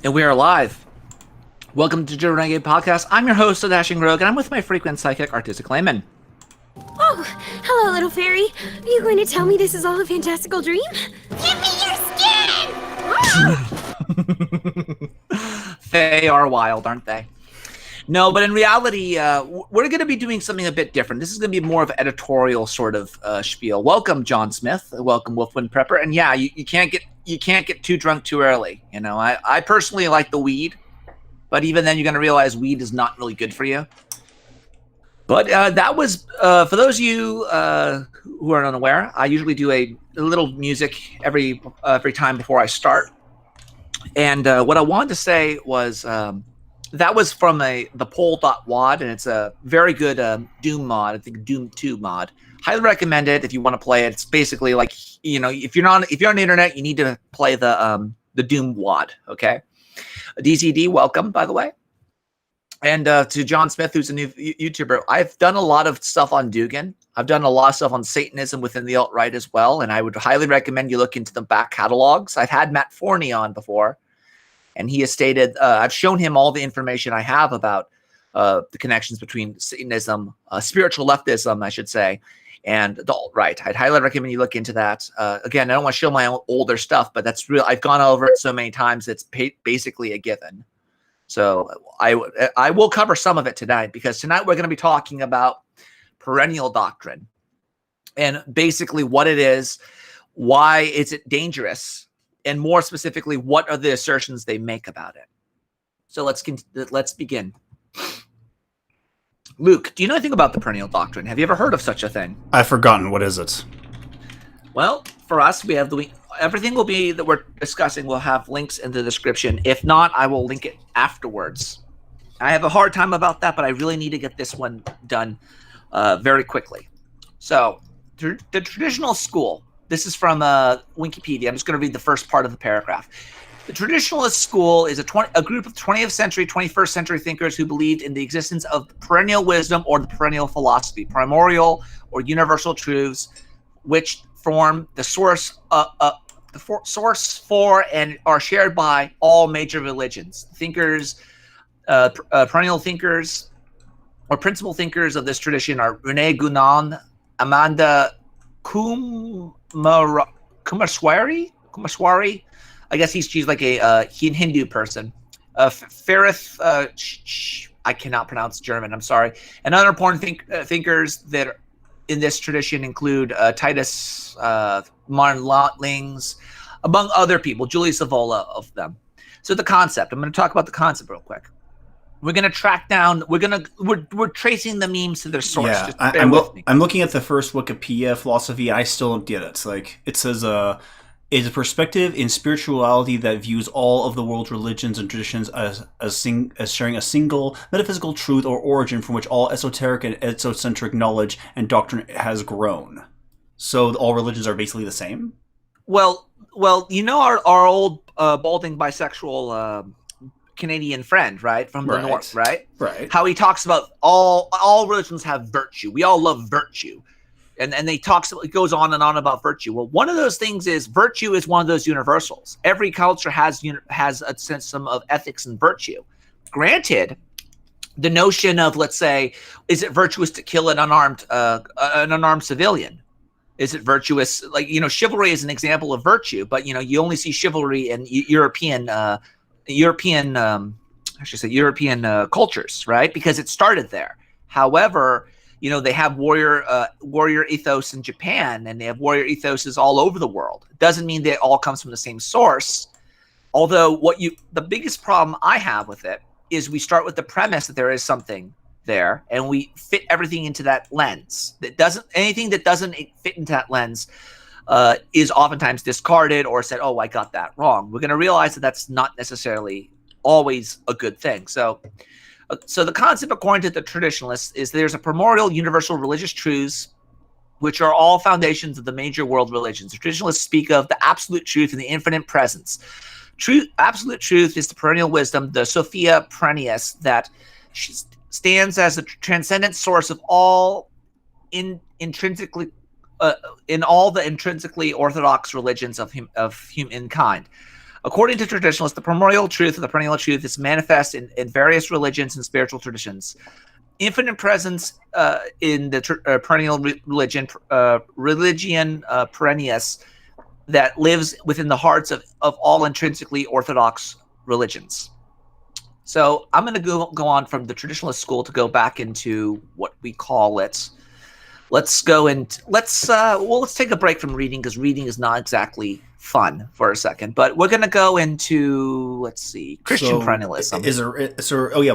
And we are live. Welcome to the Renegade podcast. I'm your host, the Dashing Rogue, and I'm with my frequent psychic artistic layman. Oh, hello, little fairy. Are you going to tell me this is all a fantastical dream? Give me your skin! They are wild, aren't they? No, but in reality, we're going to be doing something a bit different. This is going to be more of an editorial sort of spiel. Welcome, John Smith. Welcome, Wolfwind Prepper. And yeah, you can't get too drunk too early. You know, I personally like the weed, but even then, you're going to realize weed is not really good for you. But that was for those of you who are unaware. I usually do a little music every time before I start. And what I wanted to say was. That was from the poll.wad, and it's a very good Doom mod. I think Doom 2 mod. Highly recommend it if you want to play it. It's basically like, you know, if you're on the internet, you need to play the Doom wad. Okay, DZD, welcome, by the way, and to John Smith, who's a new YouTuber. I've done a lot of stuff on Dugan. I've done a lot of stuff on Satanism within the alt-right as well, and I would highly recommend you look into the back catalogs. I've had Matt Forney on before. And he has stated, I've shown him all the information I have about the connections between Satanism, spiritual leftism, I should say, and the alt-right. I'd highly recommend you look into that. Again, I don't want to show my own older stuff, but that's real. I've gone over it so many times, it's basically a given. So I will cover some of it tonight, because tonight we're going to be talking about perennial doctrine and basically what it is, why is it dangerous, and more specifically, what are the assertions they make about it? So let's begin. Luke, do you know anything about the perennial doctrine? Have you ever heard of such a thing? I've forgotten. What is it? Well, for us, we have everything will be that we're discussing will have links in the description. If not, I will link it afterwards. I have a hard time about that, but I really need to get this one done very quickly. So, the traditional school. This is from Wikipedia. I'm just going to read the first part of the paragraph. The Traditionalist school is a group of 20th century, 21st century thinkers who believed in the existence of perennial wisdom or the perennial philosophy, primordial or universal truths, which form the source for and are shared by all major religions. Thinkers, perennial thinkers, or principal thinkers of this tradition are Rene Guénon, Amanda Kumaswari. I guess she's like a Hindu person. Ferith, I cannot pronounce German. I'm sorry. And other important thinkers that are in this tradition include Titus Martin Lottlings, among other people. Julius Evola of them. So the concept. I'm going to talk about the concept real quick. We're going to track down. We're tracing the memes to their source. Yeah, Just bear with me. I'm looking at the first Wikipedia philosophy, and I still don't get it. It's like it says, "It's a perspective in spirituality that views all of the world's religions and traditions as sharing a single metaphysical truth or origin from which all esoteric and exocentric knowledge and doctrine has grown." So all religions are basically the same. Well, you know our old balding bisexual. Canadian friend, right, from the north, right? How he talks about all religions have virtue. We all love virtue, and it goes on and on about virtue. Well, one of those things is virtue is one of those universals. Every culture has a sense of ethics and virtue. Granted, the notion of, let's say, is it virtuous to kill an unarmed civilian? Is it virtuous? Like, you know, chivalry is an example of virtue, but you know, you only see chivalry in European cultures, right? Because it started there. However, you know, they have warrior ethos in Japan, and they have warrior ethoses all over the world. It doesn't mean that it all comes from the same source. Although the biggest problem I have with it is we start with the premise that there is something there, and we fit everything into that lens. Anything that doesn't fit into that lens is oftentimes discarded or said, "Oh, I got that wrong." We're going to realize that that's not necessarily always a good thing. So the concept, according to the traditionalists, is there's a primordial universal religious truths, which are all foundations of the major world religions. The traditionalists speak of the absolute truth and the infinite presence. Absolute truth is the perennial wisdom, the Sophia Perennius, that stands as a transcendent source of all in all the intrinsically orthodox religions of humankind. According to traditionalists, the primordial truth of the perennial truth is manifest in various religions and spiritual traditions. Infinite presence in the perennial religion perennius, that lives within the hearts of all intrinsically orthodox religions. So I'm going to go on from the traditionalist school to go back into what we call it. Let's take a break from reading, because reading is not exactly fun for a second. But we're going to go into, let's see, Christian perennialism.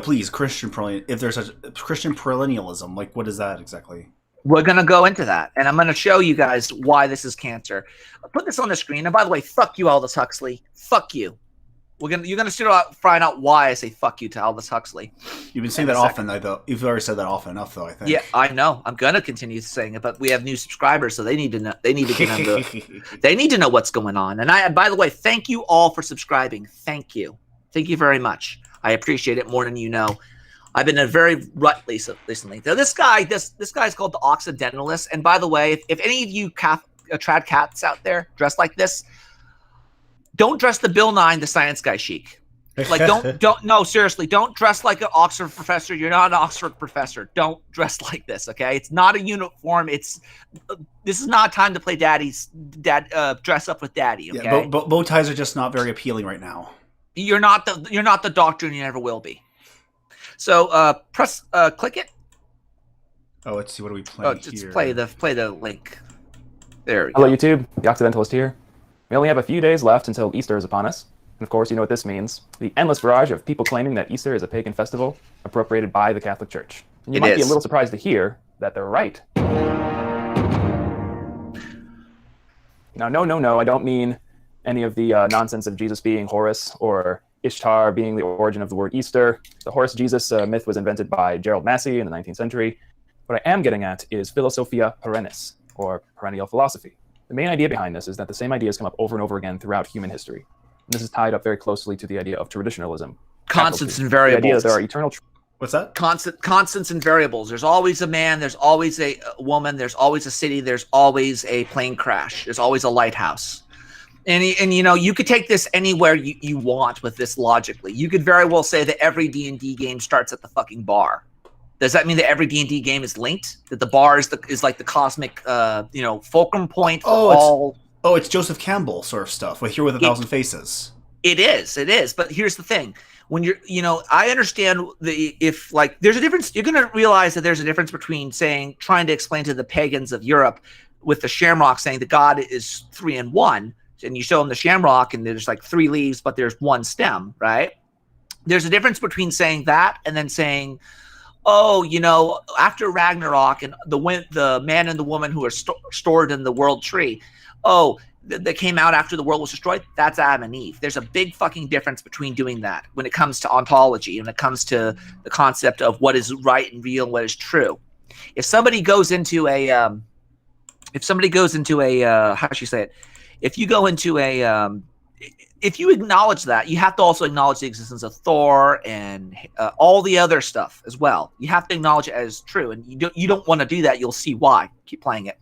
Please, Christian perennialism. If there's a Christian perennialism, like what is that exactly? We're going to go into that, and I'm going to show you guys why this is cancer. I'll put this on the screen. And by the way, fuck you, Aldous Huxley. Fuck you. You're gonna find out why I say fuck you to Aldous Huxley. You've been saying that often, though. You've already said that often enough, though. I think. Yeah, I know. I'm gonna continue saying it, but we have new subscribers, so they need to know. They need to know what's going on. And by the way, thank you all for subscribing. Thank you very much. I appreciate it more than you know. I've been in a very rut recently. Now, this guy's called the Occidentalist. And by the way, if any of you trad cats out there dressed like this, don't dress the Bill Nye the Science Guy chic. Like, no, seriously, don't dress like an Oxford professor. You're not an Oxford professor. Don't dress like this, okay? It's not a uniform. This is not time to play dress up with daddy, okay? Yeah, bow ties are just not very appealing right now. You're not the Doctor, and you never will be. So click it. Oh, let's see. What are we playing here? Just play the link. There we go. Hello, YouTube. The Occidentalist here. We only have a few days left until Easter is upon us. And of course, you know what this means. The endless barrage of people claiming that Easter is a pagan festival appropriated by the Catholic Church. And you might be a little surprised to hear that they're right. Now, no, I don't mean any of the nonsense of Jesus being Horus or Ishtar being the origin of the word Easter. The Horus-Jesus myth was invented by Gerald Massey in the 19th century. What I am getting at is Philosophia Perennis, or perennial philosophy. The main idea behind this is that the same ideas come up over and over again throughout human history. And this is tied up very closely to the idea of traditionalism. Constants and variables. The idea that there are eternal What's that? Constants and variables. There's always a man, there's always a woman, there's always a city, there's always a plane crash, there's always a lighthouse. And you know, you could take this anywhere you want with this logically. You could very well say that every D&D game starts at the fucking bar. Does that mean that every D&D game is linked? That the bar is like the cosmic, fulcrum point for all? It's Joseph Campbell sort of stuff. Like Here with a Thousand Faces. It is. But here's the thing: when I understand there's a difference. You're going to realize that there's a difference between trying to explain to the pagans of Europe with the shamrock saying that God is 3 in 1, and you show them the shamrock and there's like 3 leaves, but there's 1 stem, right? There's a difference between saying that and then saying, after Ragnarok and the man and the woman who are stored in the world tree, that came out after the world was destroyed, that's Adam and Eve. There's a big fucking difference between doing that when it comes to ontology, when it comes to the concept of what is right and real and what is true. If somebody goes into how should you say it? If you acknowledge that, you have to also acknowledge the existence of Thor and all the other stuff as well. You have to acknowledge it as true, and you don't want to do that. You'll see why. Keep playing it.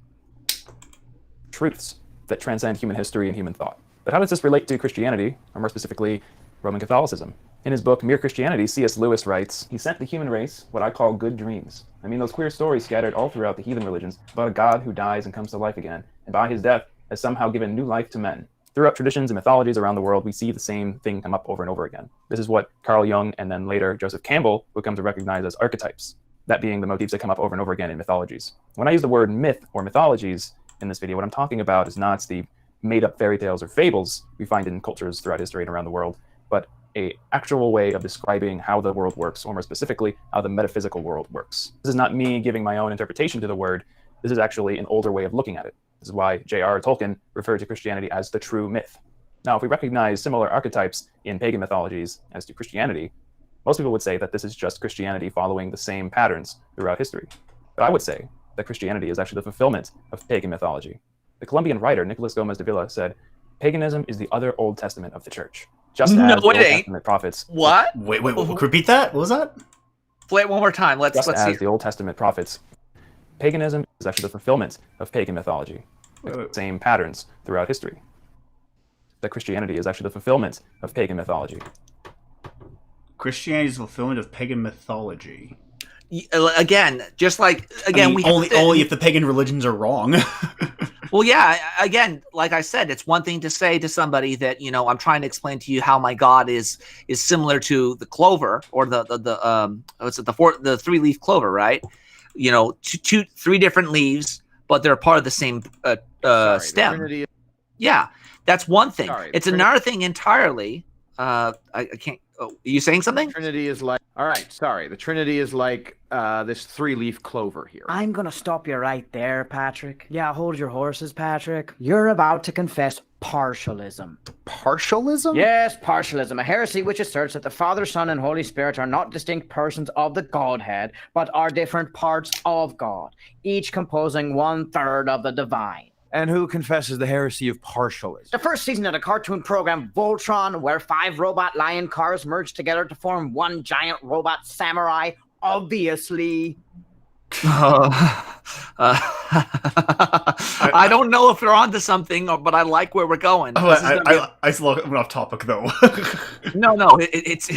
Truths that transcend human history and human thought. But how does this relate to Christianity, or more specifically, Roman Catholicism? In his book, Mere Christianity, C.S. Lewis writes, "He sent the human race what I call good dreams. I mean those queer stories scattered all throughout the heathen religions about a God who dies and comes to life again, and by his death has somehow given new life to men. Throughout traditions and mythologies around the world, we see the same thing come up over and over again. This is what Carl Jung and then later Joseph Campbell would come to recognize as archetypes, that being the motifs that come up over and over again in mythologies. When I use the word myth or mythologies in this video, what I'm talking about is not the made-up fairy tales or fables we find in cultures throughout history and around the world, but a actual way of describing how the world works, or more specifically, how the metaphysical world works. This is not me giving my own interpretation to the word. This is actually an older way of looking at it. This is why J.R. Tolkien referred to Christianity as the true myth. Now, if we recognize similar archetypes in pagan mythologies as to Christianity, most people would say that this is just Christianity following the same patterns throughout history. But I would say that Christianity is actually the fulfillment of pagan mythology. The Colombian writer Nicolas Gomez de Villa said, "Paganism is the other Old Testament of the church." Just No, as the Old it ain't. Testament prophets. What? Wait, repeat that? What was that? Play it one more time. Let's Just see. as the Old Testament prophets. Paganism is actually the fulfillment of pagan mythology. The same patterns throughout history. That Christianity is actually the fulfillment of pagan mythology. Christianity is the fulfillment of pagan mythology. Again, just like again, we only if the pagan religions are wrong. Well, yeah. Again, like I said, it's one thing to say to somebody that I'm trying to explain to you how my God is similar to the clover or the 3-leaf clover, right? Three different leaves, but they're part of the same stem. Yeah, that's one thing. It's another thing entirely. I can't. Oh, are you saying something? Trinity is like, all right, sorry. The Trinity is like this 3-leaf clover here. I'm gonna stop you right there, Patrick. Yeah, hold your horses, Patrick. You're about to confess partialism. Partialism? Yes, partialism, a heresy which asserts that the Father, Son, and Holy Spirit are not distinct persons of the Godhead, but are different parts of God, each composing 1/3 of the divine. And who confesses the heresy of partialism? The first season of the cartoon program Voltron, where 5 robot lion cars merge together to form one giant robot samurai, obviously. I don't know if they're onto something, but I like where we're going. I still went off topic though. No, it's.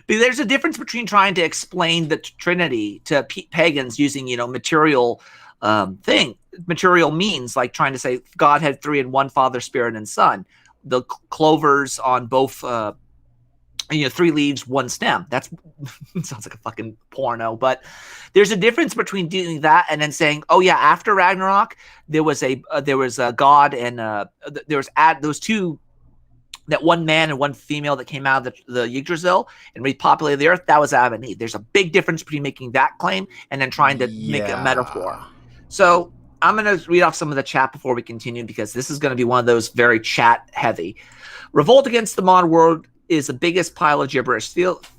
But there's a difference between trying to explain the Trinity to pagans using material material means, like trying to say God had 3 in 1, Father, Spirit, and Son. The clovers on both 3 leaves, 1 stem. That's sounds like a fucking porno, but there's a difference between doing that and then saying, oh yeah, after Ragnarok there was a God, and there was those 2, that 1 man and 1 female that came out of the Yggdrasil and repopulated the earth. That was Adam and Eve. There's a big difference between making that claim and then trying to make a metaphor. So I'm going to read off some of the chat before we continue, because this is going to be one of those very chat heavy. Revolt against the modern world is the biggest pile of gibberish.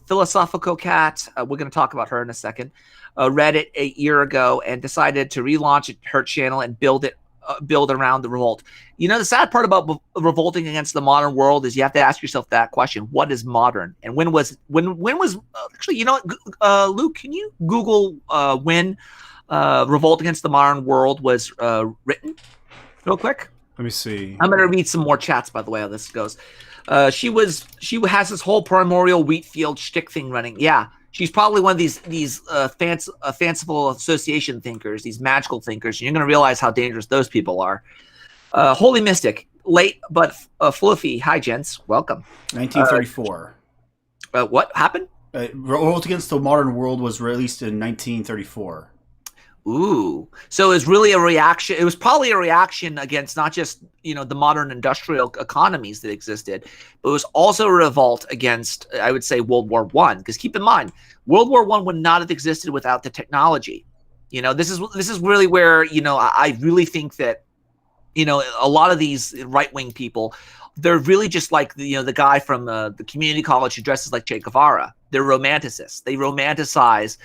Philosophical Cat, we're going to talk about her in a second, read it a year ago and decided to relaunch her channel and build around the revolt. The sad part about revolting against the modern world is you have to ask yourself that question: what is modern? And when was actually, Luke, can you Google when Revolt Against the Modern World was written real quick? Let me see. I'm going to read some more chats, by the way, how this goes. She has this whole primordial wheat field shtick thing running. Yeah, she's probably one of these fanciful association thinkers, these magical thinkers. And you're going to realize how dangerous those people are. Holy Mystic, late but fluffy. Hi, gents. Welcome. 1934. What happened? Revolt Against the Modern World was released in 1934. Ooh, so it was really a reaction. It was probably a reaction against not just the modern industrial economies that existed, but it was also a revolt against, I would say, World War I. Because keep in mind, World War I would not have existed without the technology. This is really where I really think that a lot of these right-wing people, they're really just like the guy from the community college who dresses like Che Guevara. They're romanticists. They romanticize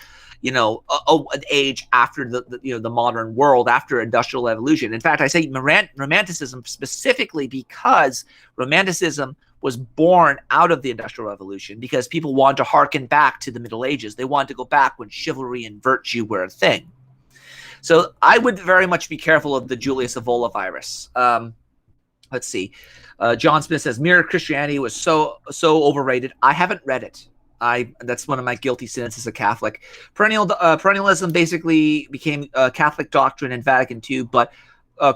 an age after the modern world, after industrial evolution. In fact, I say romanticism specifically because romanticism was born out of the industrial revolution, because people wanted to harken back to the Middle Ages. They wanted to go back when chivalry and virtue were a thing. So I would very much be careful of the Julius Evola virus. Let's see. John Smith says, Mere Christianity was so overrated. I haven't read it. That's one of my guilty sins as a Catholic. Perennialism basically became a Catholic doctrine in Vatican II, but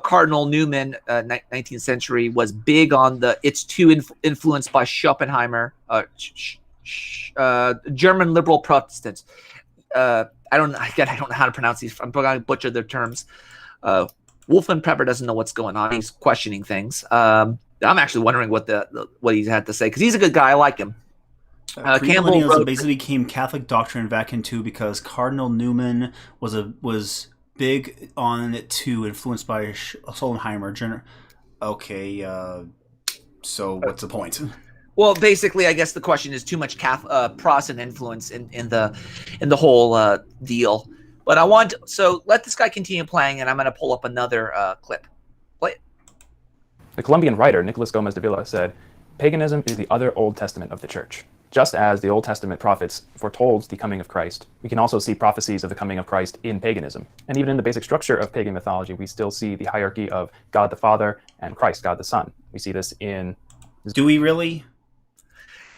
Cardinal Newman, 19th century, was big on it's too influenced by Schopenhauer, German liberal Protestants. I don't know how to pronounce these. I'm going to butcher their terms. Wolfman Prepper doesn't know what's going on. He's questioning things. I'm actually wondering what he had to say, because he's a good guy. I like him. Campbell Premillennialism basically became Catholic doctrine in Vatican II because Cardinal Newman was big on it too, influenced by Sollenheimer. So what's the point? Well, basically, I guess the question is too much Protestant influence in the whole deal. But so let this guy continue playing, and I'm going to pull up another clip. Play it. The Colombian writer Nicolas Gomez de Villa said, "Paganism is the other Old Testament of the Church. Just as the Old Testament prophets foretold the coming of Christ, we can also see prophecies of the coming of Christ in paganism. And even in the basic structure of pagan mythology, we still see the hierarchy of God the Father and Christ, God the Son. We see this in..." Do we really?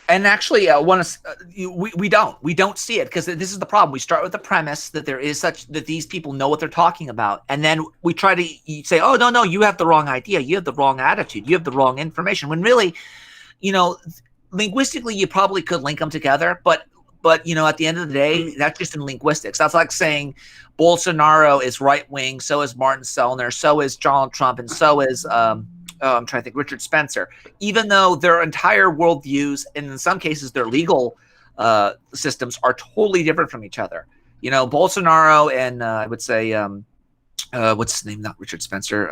And actually, we don't see it, because this is the problem. We start with the premise that that these people know what they're talking about, and then we try to say, "Oh, no, you have the wrong idea. You have the wrong attitude. You have the wrong information." When really, linguistically, you probably could link them together, but at the end of the day, that's just in linguistics. That's like saying Bolsonaro is right wing, so is Martin Sellner, so is Donald Trump, and so is I'm trying to think, Richard Spencer. Even though their entire worldviews, and in some cases their legal systems, are totally different from each other. Bolsonaro and I would say what's his name? Not Richard Spencer.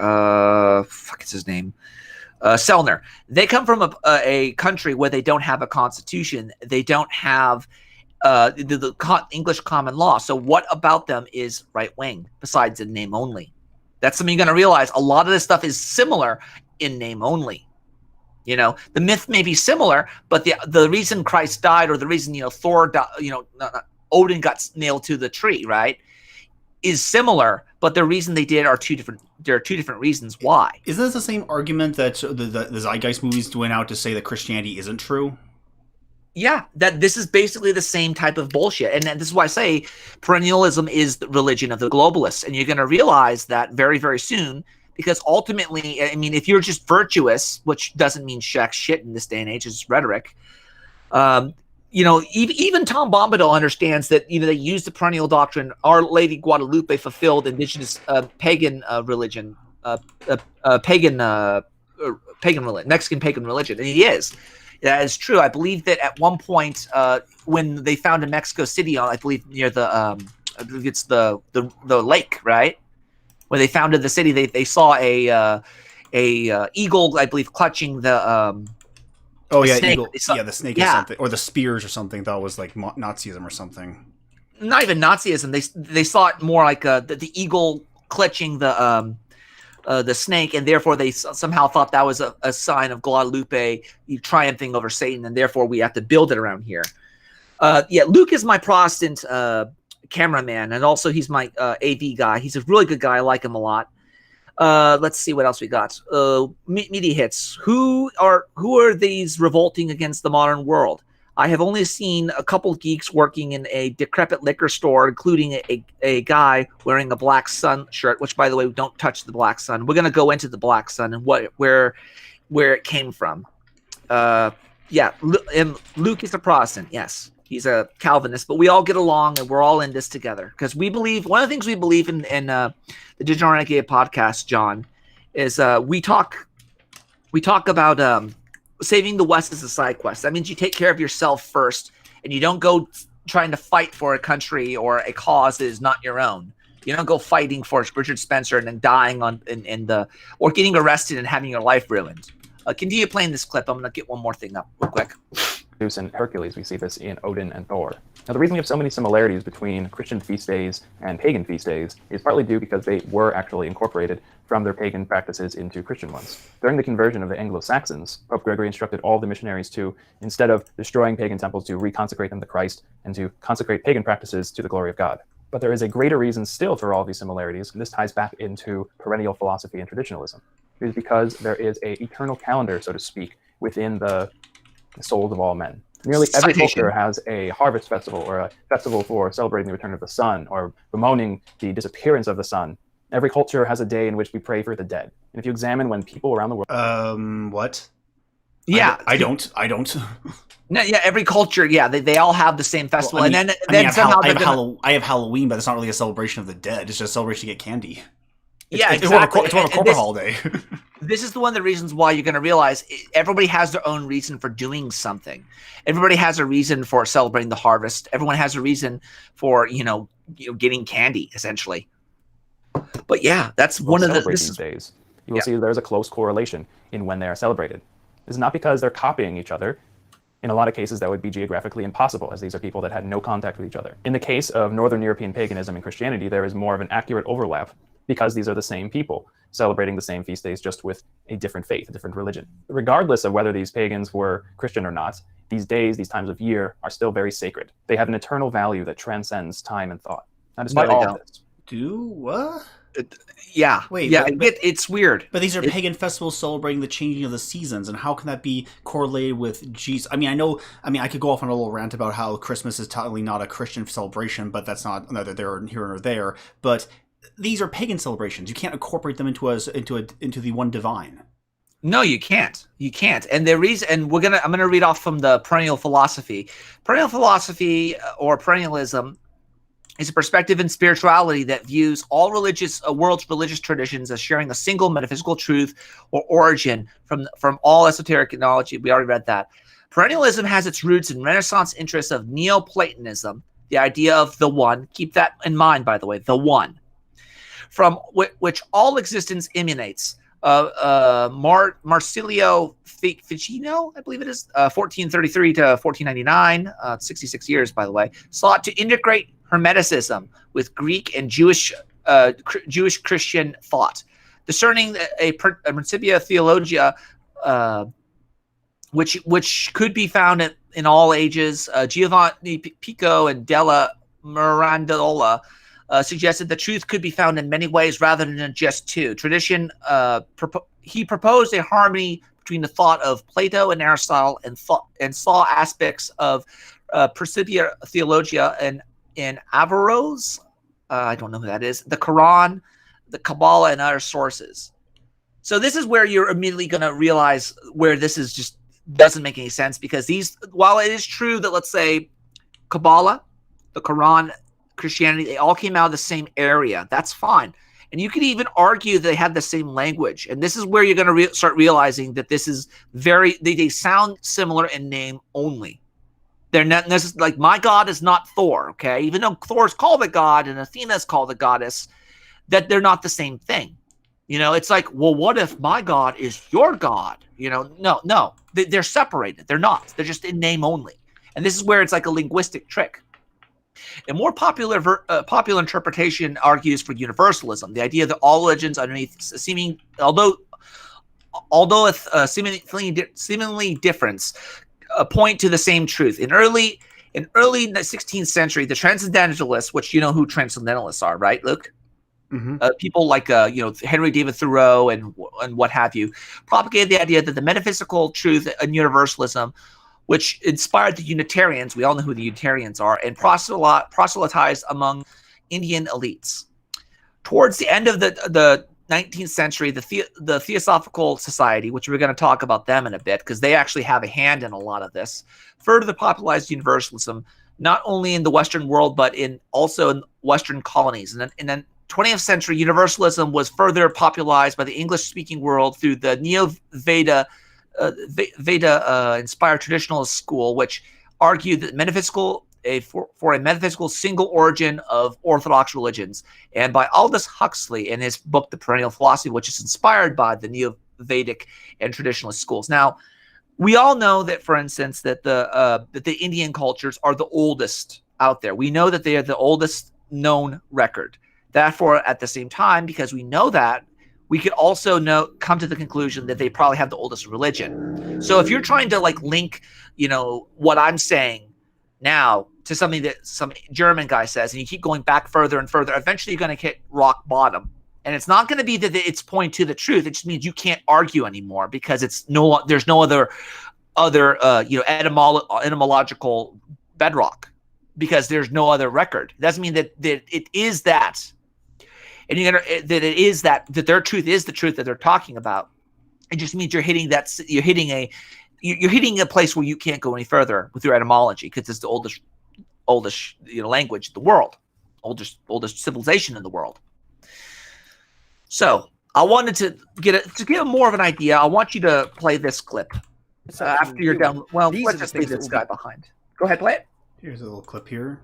It's his name. Sellner. They come from a country where they don't have a constitution. They don't have the English common law. So what about them is right wing, besides in name only? That's something you're going to realize. A lot of this stuff is similar in name only. The myth may be similar, but the reason Christ died, or the reason Thor died, Odin got nailed to the tree, right, is similar, but the reason they did are two different. There are two different reasons why. Isn't this the same argument that the Zeitgeist movies went out to say that Christianity isn't true? Yeah, that this is basically the same type of bullshit. And this is why I say perennialism is the religion of the globalists. And you're going to realize that very, very soon, because ultimately, I mean, if you're just virtuous, which doesn't mean shit in this day and age, it's rhetoric. Even Tom Bombadil understands that, they use the perennial doctrine. Our Lady Guadalupe fulfilled indigenous pagan religion, pagan religion, Mexican pagan religion. And he is. That is true. I believe that at one point, when they found in Mexico City, I believe near I believe it's the lake, right? When they founded the city, they saw a eagle, I believe, clutching the snake. Eagle. The snake or something, or the spears or something. That was like Nazism or something. Not even Nazism. They saw it more like the eagle clutching the snake, and therefore they somehow thought that was a sign of Guadalupe triumphing over Satan, and therefore we have to build it around here. Luke is my Protestant cameraman, and also he's my AV guy. He's a really good guy. I like him a lot. Let's see what else we got. Media hits. Who are these revolting against the modern world? I have only seen a couple of geeks working in a decrepit liquor store, including a guy wearing a Black Sun shirt, which, by the way, don't touch the Black Sun. We're going to go into the Black Sun and where it came from. Luke is a Protestant, yes. He's a Calvinist, but we all get along and we're all in this together, because we believe, one of the things we believe in the Digital Renegade podcast, John, is we talk about saving the West as a side quest. That means you take care of yourself first, and you don't go trying to fight for a country or a cause that is not your own. You don't go fighting for Richard Spencer and then dying or getting arrested and having your life ruined. Continue playing this clip. I'm going to get one more thing up real quick. Zeus and Hercules, we see this in Odin and Thor. Now, the reason we have so many similarities between Christian feast days and pagan feast days is partly due because they were actually incorporated from their pagan practices into Christian ones. During the conversion of the Anglo-Saxons, Pope Gregory instructed all the missionaries to, instead of destroying pagan temples, to reconsecrate them to Christ and to consecrate pagan practices to the glory of God. But there is a greater reason still for all these similarities, and this ties back into perennial philosophy and traditionalism. It is because there is an eternal calendar, so to speak, within the souls of all men. Nearly every culture has a harvest festival or a festival for celebrating the return of the sun or bemoaning the disappearance of the sun. Every culture has a day in which we pray for the dead. And if you examine when people around the world... What? Yeah. I don't. No, yeah, every culture, yeah, they all have the same festival. Well, I have Halloween, but it's not really a celebration of the dead. It's just a celebration to get candy. Exactly. It's more of a corporate holiday. this is one of the reasons why you're going to realize everybody has their own reason for doing something. Everybody has a reason for celebrating the harvest. Everyone has a reason for, getting candy, essentially. But yeah, that's one of these days. You will see there's a close correlation in when they are celebrated. This is not because they're copying each other. In a lot of cases, that would be geographically impossible, as these are people that had no contact with each other. In the case of Northern European paganism and Christianity, there is more of an accurate overlap because these are the same people celebrating the same feast days, just with a different faith, a different religion. Regardless of whether these pagans were Christian or not, these days, these times of year, are still very sacred. They have an eternal value that transcends time and thought. Now, despite all of this. Do what? Yeah. Wait. Yeah, it's weird. But these are pagan festivals celebrating the changing of the seasons, and how can that be correlated with Jesus? I could go off on a little rant about how Christmas is totally not a Christian celebration, but that's not neither there here nor there. But these are pagan celebrations. You can't incorporate them into the one divine. No, you can't. You can't. And the reason, and I'm gonna read off from the Perennial philosophy. Perennial philosophy or perennialism is a perspective in spirituality that views all world's religious traditions as sharing a single metaphysical truth or origin from all esoteric knowledge. We already read that. Perennialism has its roots in Renaissance interests of Neoplatonism, the idea of the one. Keep that in mind, by the way, the one, from which all existence emanates. Marsilio Ficino, I believe it is, 1433 to 1499, 66 years, by the way, sought to integrate Hermeticism with Greek and Jewish Christian thought, discerning a Principia Theologia, which could be found in all ages. Giovanni Pico and Della Mirandola suggested the truth could be found in many ways rather than just two. Tradition, he proposed a harmony between the thought of Plato and Aristotle and saw aspects of Principia Theologia in Averroes, I don't know who that is, the Quran, the Kabbalah, and other sources. So this is where you're immediately going to realize where this is just doesn't make any sense, because while it is true that, let's say, Kabbalah, the Quran, Christianity, they all came out of the same area. That's fine. And you could even argue they had the same language. And this is where you're going to start realizing that this is they sound similar in name only. They're not necessarily, like, my God is not Thor, okay? Even though Thor is called a god and Athena is called a goddess, that they're not the same thing. It's like, well, what if my God is your God? No. They're separated. They're not. They're just in name only. And this is where it's like a linguistic trick. A more popular interpretation argues for universalism, the idea that all religions underneath seemingly difference point to the same truth. In early 16th century, the Transcendentalists, which you know who Transcendentalists are, right, Luke? Mm-hmm. People like Henry David Thoreau and what have you, propagated the idea that the metaphysical truth and universalism, which inspired the Unitarians, we all know who the Unitarians are, and proselytized among Indian elites. Towards the end of the 19th century, the Theosophical Society, which we're going to talk about them in a bit, because they actually have a hand in a lot of this, further popularized universalism, not only in the Western world, but also in Western colonies. And then 20th century universalism was further popularized by the English-speaking world through the Neo-Veda inspired traditionalist school, which argued that for a metaphysical single origin of orthodox religions, and by Aldous Huxley in his book The Perennial Philosophy, which is inspired by the Neo-Vedic and traditionalist schools. Now, we all know that, for instance, that the Indian cultures are the oldest out there. We know that they are the oldest known record. Therefore, at the same time, because we know that, we could also come to the conclusion that they probably have the oldest religion. So if you're trying to link, what I'm saying now to something that some German guy says, and you keep going back further and further, eventually you're going to hit rock bottom. And it's not going to be that it's pointing to the truth. It just means you can't argue anymore, because there's no other etymological bedrock, because there's no other record. It doesn't mean that it is that. And that it is that their truth is the truth that they're talking about. It just means you're hitting a place where you can't go any further with your etymology, because it's the oldest language in the world, oldest civilization in the world. So I wanted to get more of an idea. I want you to play this clip after you're done. Well, let's just leave this guy behind. Go ahead, play it. Here's a little clip here.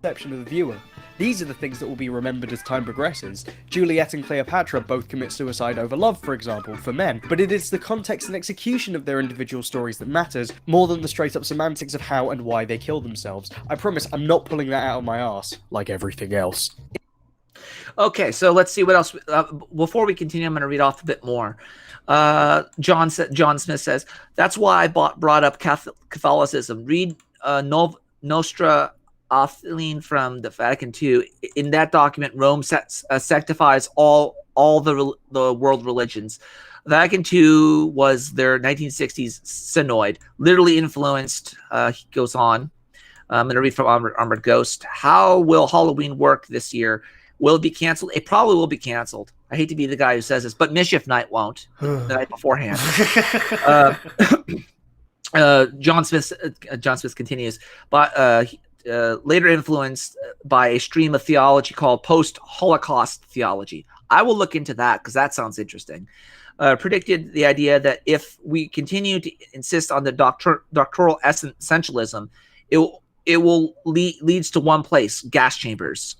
Perception of the viewer. These are the things that will be remembered as time progresses. Juliet and Cleopatra both commit suicide over love, for example, for men, but it is the context and execution of their individual stories that matters, more than the straight-up semantics of how and why they kill themselves. I promise I'm not pulling that out of my arse, like everything else. Okay, so let's see what else. Before we continue, I'm going to read off a bit more. John Smith says, that's why I brought up Catholicism. Read Nostra Aetheline from the Vatican II. In that document, Rome sectifies all the world religions. Vatican II was their 1960s synod, literally influenced. He goes on. I'm going to read from Armored Ghost. How will Halloween work this year? Will it be canceled? It probably will be canceled. I hate to be the guy who says this, but Mischief Night won't. The night beforehand. John Smith continues, but later influenced by a stream of theology called post-Holocaust theology. I will look into that because that sounds interesting. Predicted the idea that if we continue to insist on the doctoral essentialism, it will leads to one place: gas chambers.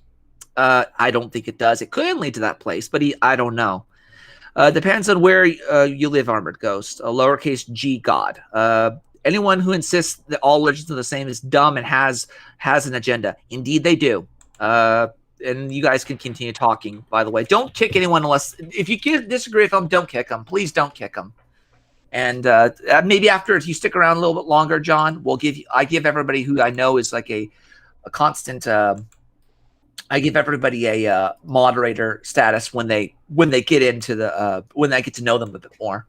I don't think it does. It could lead to that place, but I don't know. Depends on where you live, Armored Ghost. A lowercase g God. Anyone who insists that all religions are the same is dumb and has an agenda. Indeed, they do. And you guys can continue talking, by the way. Don't kick anyone unless... If you disagree with them, don't kick them. Please don't kick them. And maybe after, if you stick around a little bit longer, John, I give everybody who I know is like a constant... I give everybody a moderator status when they get into the when I get to know them a bit more.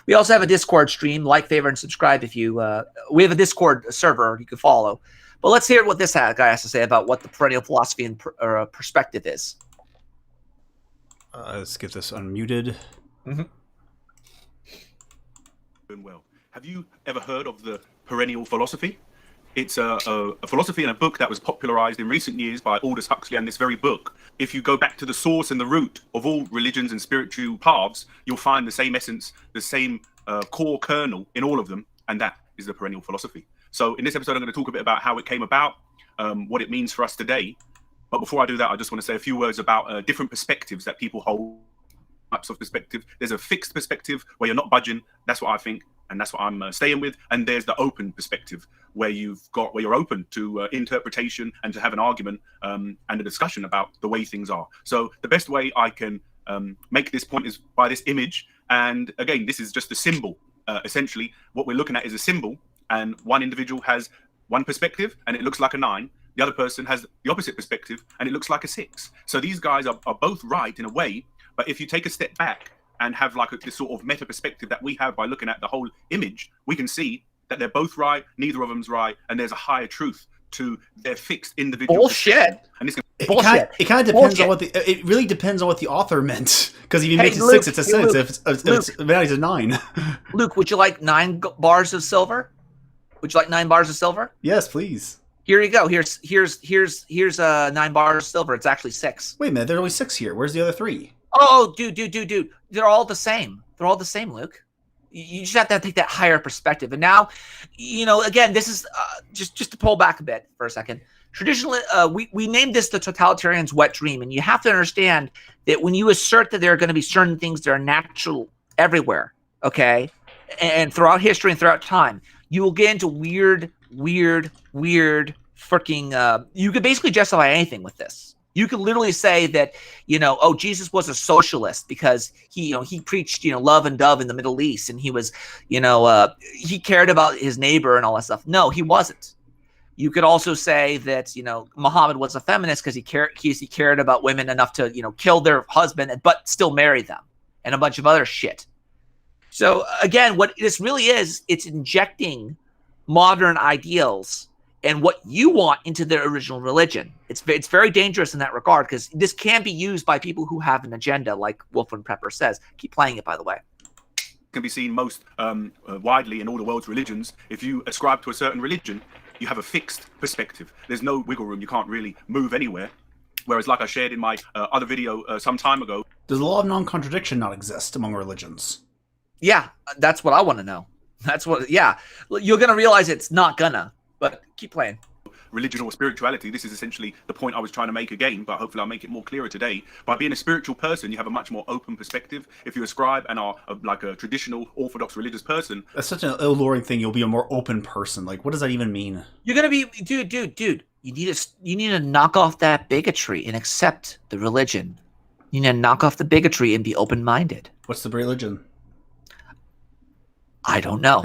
We also have a Discord stream. Like, favorite, and subscribe if you. We have a Discord server you can follow. But let's hear what this guy has to say about what the perennial philosophy and perspective is. Let's get this unmuted. Mm-hmm. Well, have you ever heard of the perennial philosophy? It's a philosophy and a book that was popularized in recent years by Aldous Huxley, and this very book, if you go back to the source and the root of all religions and spiritual paths, you'll find the same essence, the same core kernel in all of them, and that is the perennial philosophy. So in this episode, I'm going to talk a bit about how it came about, what it means for us today. But before I do that, I just want to say a few words about different perspectives that people hold. Types of perspective. There's a fixed perspective where you're not budging. That's what I think, and that's what I'm staying with. And there's the open perspective where you're open to interpretation and to have an argument and a discussion about the way things are. So the best way I can make this point is by this image. And again, this is just a symbol. Essentially, what we're looking at is a symbol, and one individual has one perspective, and it looks like a 9. The other person has the opposite perspective, and it looks like a 6. So these guys are both right in a way. But if you take a step back and have like this sort of meta perspective that we have by looking at the whole image, we can see that they're both right, neither of them's right, and there's a higher truth to their fixed individual. Bullshit. And this Bullshit. It kind of depends on what it really depends on what the author meant. Because if he makes it 6, it's a 6. If it's a 9. Luke, would you like 9 bars of silver? Would you like 9 bars of silver? Yes, please. Here you go. Here's 9 bars of silver. It's actually 6. Wait a minute, there's only 6 here. Where's the other 3? Oh, dude. They're all the same. They're all the same, Luke. You just have to take that higher perspective. And now, again, this is just to pull back a bit for a second. Traditionally, we named this the Totalitarians' wet dream. And you have to understand that when you assert that there are going to be certain things that are natural everywhere, okay, and throughout history and throughout time, you will get into weird freaking, you could basically justify anything with this. You could literally say that, Jesus was a socialist because he preached, love and dove in the Middle East, and he was, he cared about his neighbor and all that stuff. No, he wasn't. You could also say that, Muhammad was a feminist because he cared about women enough to, kill their husband but still marry them, and a bunch of other shit. So again, what this really is, it's injecting modern ideals and what you want into their original religion. It's very dangerous in that regard, because this can be used by people who have an agenda, like Wolfman Prepper says. Keep playing it, by the way. Can be seen most widely in all the world's religions. If you ascribe to a certain religion, you have a fixed perspective. There's no wiggle room. You can't really move anywhere. Whereas, like I shared in my other video some time ago, Does the law of non-contradiction not exist among religions? Yeah, that's what I want to know. That's what. Yeah, you're gonna realize it's not gonna. But keep playing. Religion or spirituality, this is essentially the point I was trying to make again, but hopefully I'll make it more clearer today. By being a spiritual person, you have a much more open perspective. If you ascribe and are like a traditional orthodox religious person, That's such an alluring thing. You'll be a more open person. Like, what does that even mean? You're gonna be, dude. You need to knock off that bigotry and accept the religion. You need to knock off the bigotry and be open-minded. What's the religion? I don't know.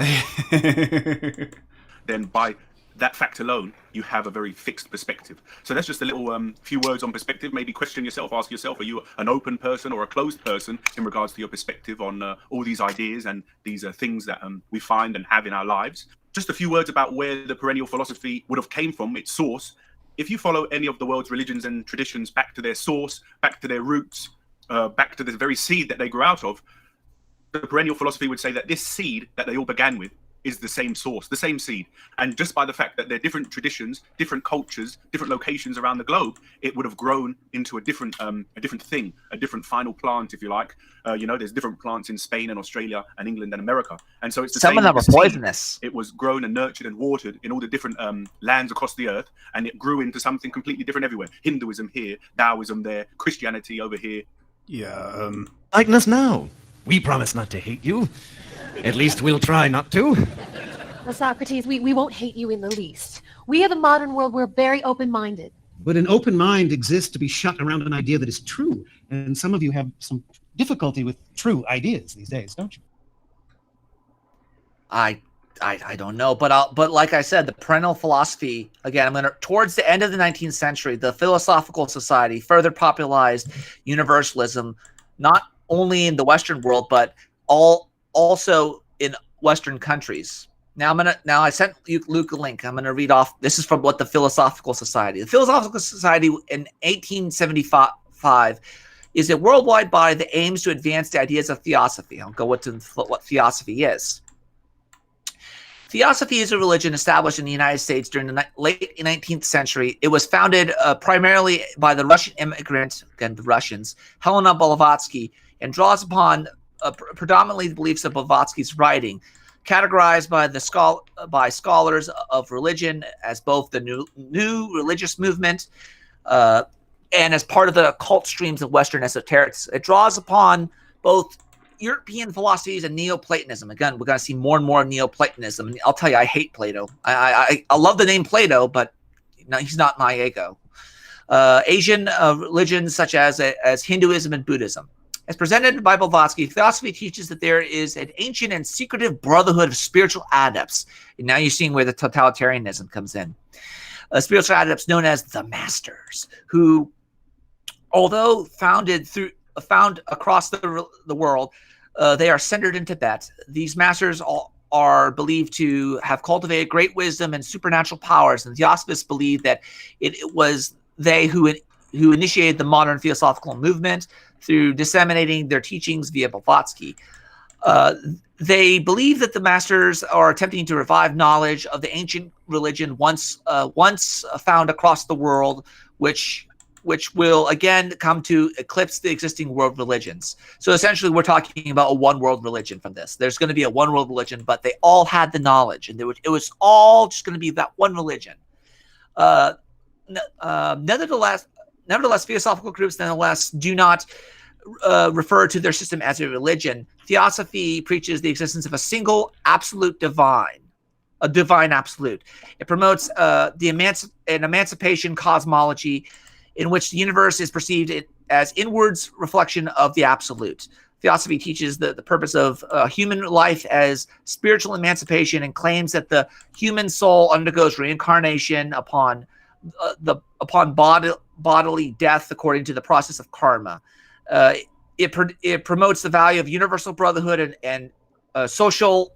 then by that fact alone, you have a very fixed perspective. So that's just a little few words on perspective. Maybe question yourself, ask yourself, are you an open person or a closed person in regards to your perspective on all these ideas and these things that we find and have in our lives? Just a few words about where the perennial philosophy would have came from, its source. If you follow any of the world's religions and traditions back to their source, back to their roots, back to the very seed that they grew out of, the perennial philosophy would say that this seed that they all began with is the same source, the same seed. And just by the fact that they're different traditions, different cultures, different locations around the globe, it would have grown into a different thing, a different final plant, if you like. There's different plants in Spain and Australia and England and America. And so it's the Some same of them are seed. poisonous. It was grown and nurtured and watered in all the different lands across the earth, and it grew into something completely different everywhere. Hinduism here, Taoism there, Christianity over here. Yeah, Lighten us now. We promise not to hate you. At least we'll try not to. Well, Socrates, we won't hate you in the least. We of the modern world, we're very open-minded. But an open mind exists to be shut around an idea that is true. And some of you have some difficulty with true ideas these days, don't you? I don't know, but like I said, the perennial philosophy, again, towards the end of the 19th century, the Philosophical Society further popularized universalism, not only in the Western world, but also in Western countries. Now I sent Luke a link. I'm gonna read off. This is from what the Philosophical Society. The Philosophical Society in 1875 is a worldwide body that aims to advance the ideas of theosophy. I'll go into what theosophy is. Theosophy is a religion established in the United States during the late 19th century. It was founded primarily by the Russian immigrant, again the Russians, Helena Blavatsky, and draws upon predominantly the beliefs of Blavatsky's writing, categorized by scholars of religion as both the new religious movement and as part of the occult streams of Western esoterics. It draws upon both European philosophies and Neoplatonism. Again, we're going to see more and more Neoplatonism. And I'll tell you, I hate Plato. I love the name Plato, but no, he's not my ego. Asian religions such as Hinduism and Buddhism. As presented by Blavatsky, theosophy teaches that there is an ancient and secretive brotherhood of spiritual adepts. And now you're seeing where the totalitarianism comes in. Spiritual adepts known as the Masters, who, although found across the world, they are centered in Tibet. These Masters are believed to have cultivated great wisdom and supernatural powers, and theosophists believe that it was they who initiated the modern theosophical movement through disseminating their teachings via Blavatsky. They believe that the Masters are attempting to revive knowledge of the ancient religion once found across the world, which will again come to eclipse the existing world religions. So essentially, we're talking about a one world religion from this. There's going to be a one world religion, but they all had the knowledge, and it was all just going to be that one religion. Nevertheless, theosophical groups do not refer to their system as a religion. Theosophy preaches the existence of a single absolute divine, a divine absolute. It promotes an emancipation cosmology in which the universe is perceived as inwards reflection of the absolute. Theosophy teaches the purpose of human life as spiritual emancipation and claims that the human soul undergoes reincarnation upon bodily death according to the process of karma. It promotes the value of universal brotherhood and social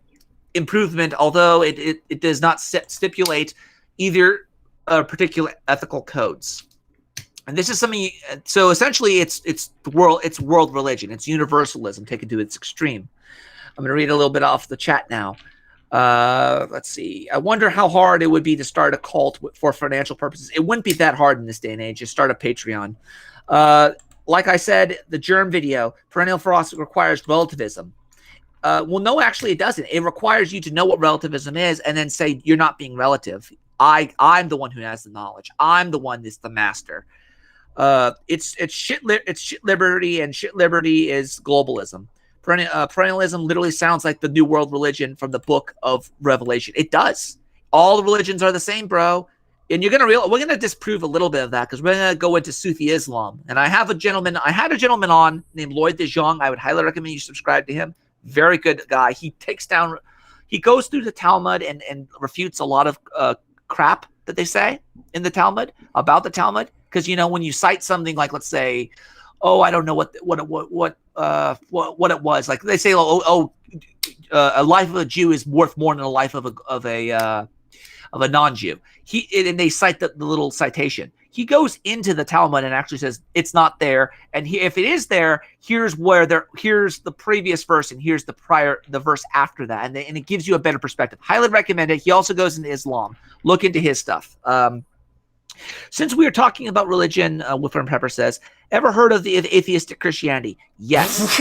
improvement, although it does not stipulate either particular ethical codes. And this is something. So essentially, it's world religion. It's universalism taken to its extreme. I'm going to read a little bit off the chat now. Let's see. I wonder how hard it would be to start a cult for financial purposes. It wouldn't be that hard in this day and age. Just start a Patreon. like I said, the germ video, perennial philosophy requires relativism. Well, no, actually, it doesn't. It requires you to know what relativism is and then say you're not being relative. I'm the one who has the knowledge. I'm the one that's the master. It's shit liberty, and shit liberty is globalism. Perennialism literally sounds like the New World religion from the Book of Revelation. It does. All the religions are the same, bro. And we're gonna disprove a little bit of that because we're gonna go into Sufi Islam. And I had a gentleman on named Lloyd de Jong. I would highly recommend you subscribe to him. Very good guy. He goes through the Talmud and refutes a lot of crap that they say in the Talmud about the Talmud. Because when you cite something like, let's say, I don't know what it was. Like they say, a life of a Jew is worth more than a life of a non-Jew. And they cite the little citation. He goes into the Talmud and actually says it's not there. And if it is there, here's the previous verse and here's the verse after that. And it gives you a better perspective. Highly recommend it. He also goes into Islam. Look into his stuff. Since we are talking about religion, Wolfram Pepper says, ever heard of the atheistic Christianity? Yes.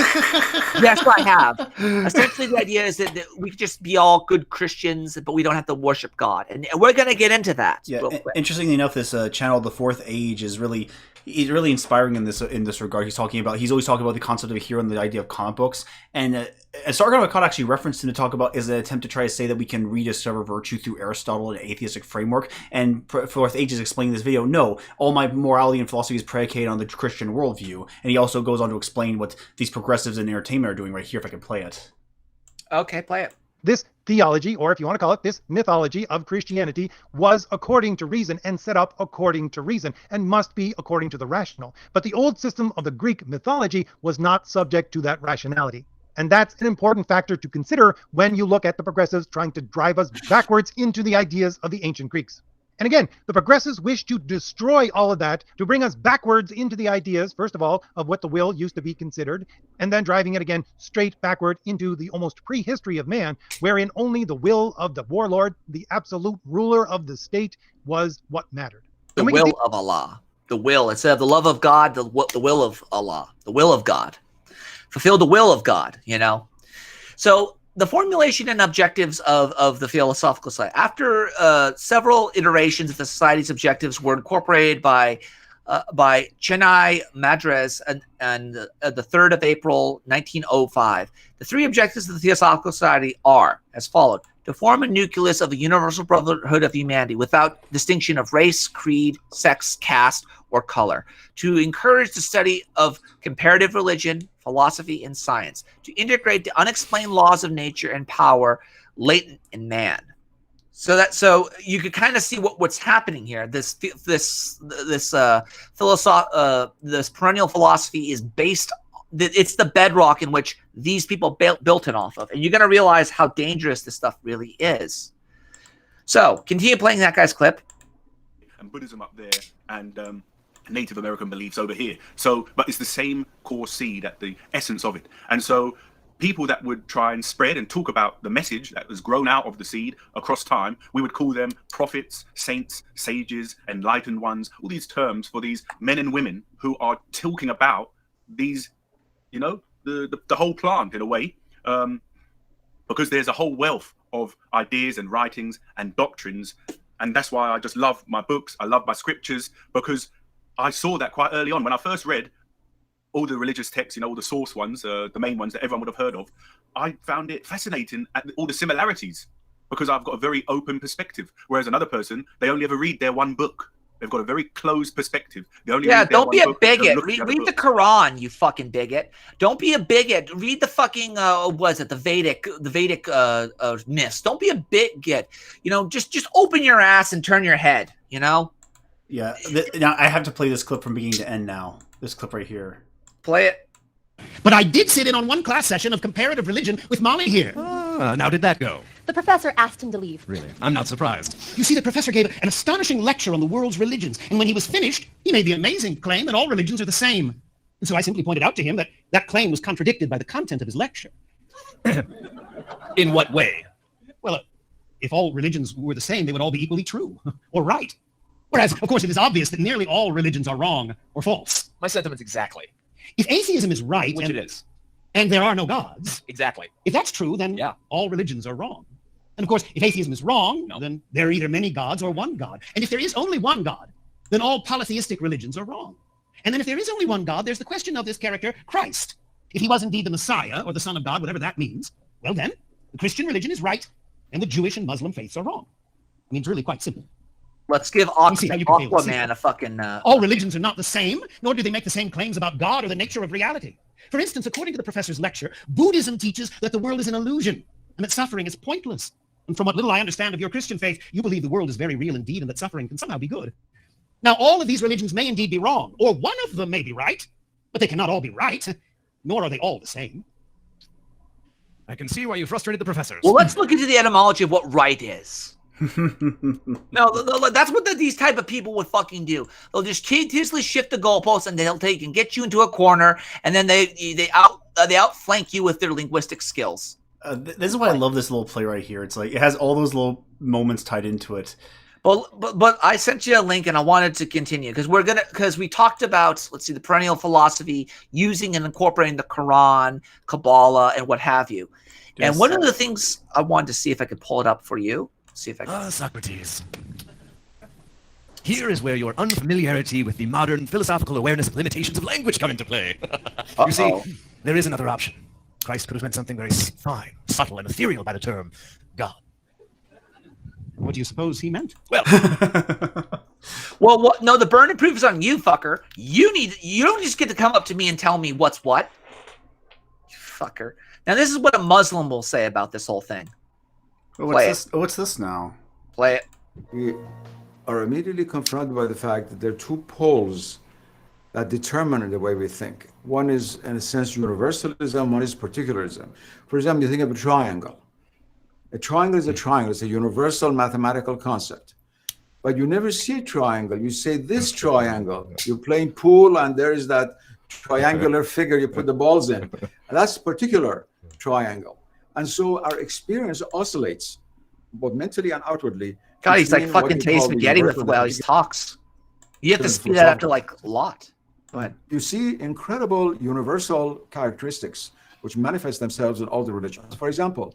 Yes, I have. Essentially, the idea is that we could just be all good Christians, but we don't have to worship God. And we're going to get into that. Yeah, interestingly enough, this channel, The Fourth Age, is really inspiring in this regard. He's always talking about the concept of a hero and the idea of comic books. And Sargon of Akkad actually referenced him to talk about is an attempt to try to say that we can rediscover virtue through Aristotle and an atheistic framework. And Fourth Age is explaining in this video, no, all my morality and philosophy is predicated on the Christian worldview. And he also goes on to explain what these progressives in entertainment are doing right here, if I can play it. Okay, play it. This theology, or if you want to call it this mythology of Christianity, was according to reason and set up according to reason and must be according to the rational. But the old system of the Greek mythology was not subject to that rationality. And that's an important factor to consider when you look at the progressives trying to drive us backwards into the ideas of the ancient Greeks. And again, the progressives wish to destroy all of that to bring us backwards into the ideas, first of all, of what the will used to be considered, and then driving it again straight backward into the almost prehistory of man, wherein only the will of the warlord, the absolute ruler of the state, was what mattered. The will of Allah. The will. Instead of the love of God, the will of Allah. The will of God. Fulfill the will of God, So the formulation and objectives of the Philosophical Society. After several iterations of the Society's objectives were incorporated by Chennai Madras and the 3rd of April, 1905, the three objectives of the Theosophical Society are as followed: to form a nucleus of a universal brotherhood of humanity without distinction of race, creed, sex, caste, or color; to encourage the study of comparative religion, philosophy, and science; to integrate the unexplained laws of nature and power latent in man. So you could kind of see what's happening here. This perennial philosophy is based. It's the bedrock in which these people built it off of, and you're going to realize how dangerous this stuff really is. So continue playing that guy's clip. And Buddhism up there, and Native American beliefs over here. So, but it's the same core seed at the essence of it. And so people that would try and spread and talk about the message that was grown out of the seed across time, we would call them prophets, saints, sages, enlightened ones, all these terms for these men and women who are talking about these, the whole plant in a way, because there's a whole wealth of ideas and writings and doctrines. And that's why I just love my books. I love my scriptures, because I saw that quite early on when I first read all the religious texts, all the source ones, the main ones that everyone would have heard of. I found it fascinating at all the similarities, because I've got a very open perspective. Whereas another person, they only ever read their one book. They've got a very closed perspective. They only read don't be a bigot. Read the Quran, you fucking bigot. Don't be a bigot. Read the fucking the Vedic myths. Don't be a bigot. Just open your ass and turn your head. Yeah. Now I have to play this clip from beginning to end. Now this clip right here. Play it. But I did sit in on one class session of comparative religion with Molly here. Now did that go? The professor asked him to leave. Really? I'm not surprised. You see, the professor gave an astonishing lecture on the world's religions, and when he was finished, he made the amazing claim that all religions are the same. And so I simply pointed out to him that that claim was contradicted by the content of his lecture. In what way? Well, if all religions were the same, they would all be equally true or right. Whereas, of course, it is obvious that nearly all religions are wrong or false. My sentiments exactly. If atheism is right, Which it is. and there are no gods, Exactly. if that's true, then all religions are wrong. And of course, if atheism is wrong, then there are either many gods or one God. And if there is only one God, then all polytheistic religions are wrong. And then if there is only one God, there's the question of this character, Christ. If he was indeed the Messiah or the Son of God, whatever that means, well then, the Christian religion is right, and the Jewish and Muslim faiths are wrong. I mean, it's really quite simple. Let's give Aquaman a fucking... All religions are not the same, nor do they make the same claims about God or the nature of reality. For instance, according to the professor's lecture, Buddhism teaches that the world is an illusion, and that suffering is pointless. And from what little I understand of your Christian faith, you believe the world is very real indeed, and that suffering can somehow be good. Now, all of these religions may indeed be wrong, or one of them may be right, but they cannot all be right, nor are they all the same. I can see why you frustrated the professors. Well, let's look into the etymology of what right is. No, that's what these type of people would fucking do. They'll just continuously shift the goalposts, and they'll take and get you into a corner, and then they outflank you with their linguistic skills. This is why I love this little play right here. It's like it has all those little moments tied into it. But I sent you a link, and I wanted to continue because we talked about, let's see, the perennial philosophy, using and incorporating the Quran, Kabbalah, and what have you. Yes. And one of the things I wanted to see if I could pull it up for you. See if I can. Socrates. Here is where your unfamiliarity with the modern philosophical awareness of limitations of language come into play. You see, there is another option. Christ could have meant something very fine, subtle, and ethereal by the term God. What do you suppose he meant? Well, no, the burden of proof is on you, fucker. You don't just get to come up to me and tell me what's what. You fucker. Now, this is what a Muslim will say about this whole thing. What's this now? Play it. We are immediately confronted by the fact that there are two poles that determine the way we think. One is, in a sense, universalism, one is particularism. For example, you think of a triangle. A triangle is a triangle. It's a universal mathematical concept. But you never see a triangle. You say this triangle. You're playing pool, and there is that triangular figure you put the balls in. And that's a particular triangle. And so our experience oscillates, both mentally and outwardly. God, he's like fucking Tay Spaghetti with the way he talks. You have to speed that up to like a lot. Go ahead. You see incredible universal characteristics which manifest themselves in all the religions. For example,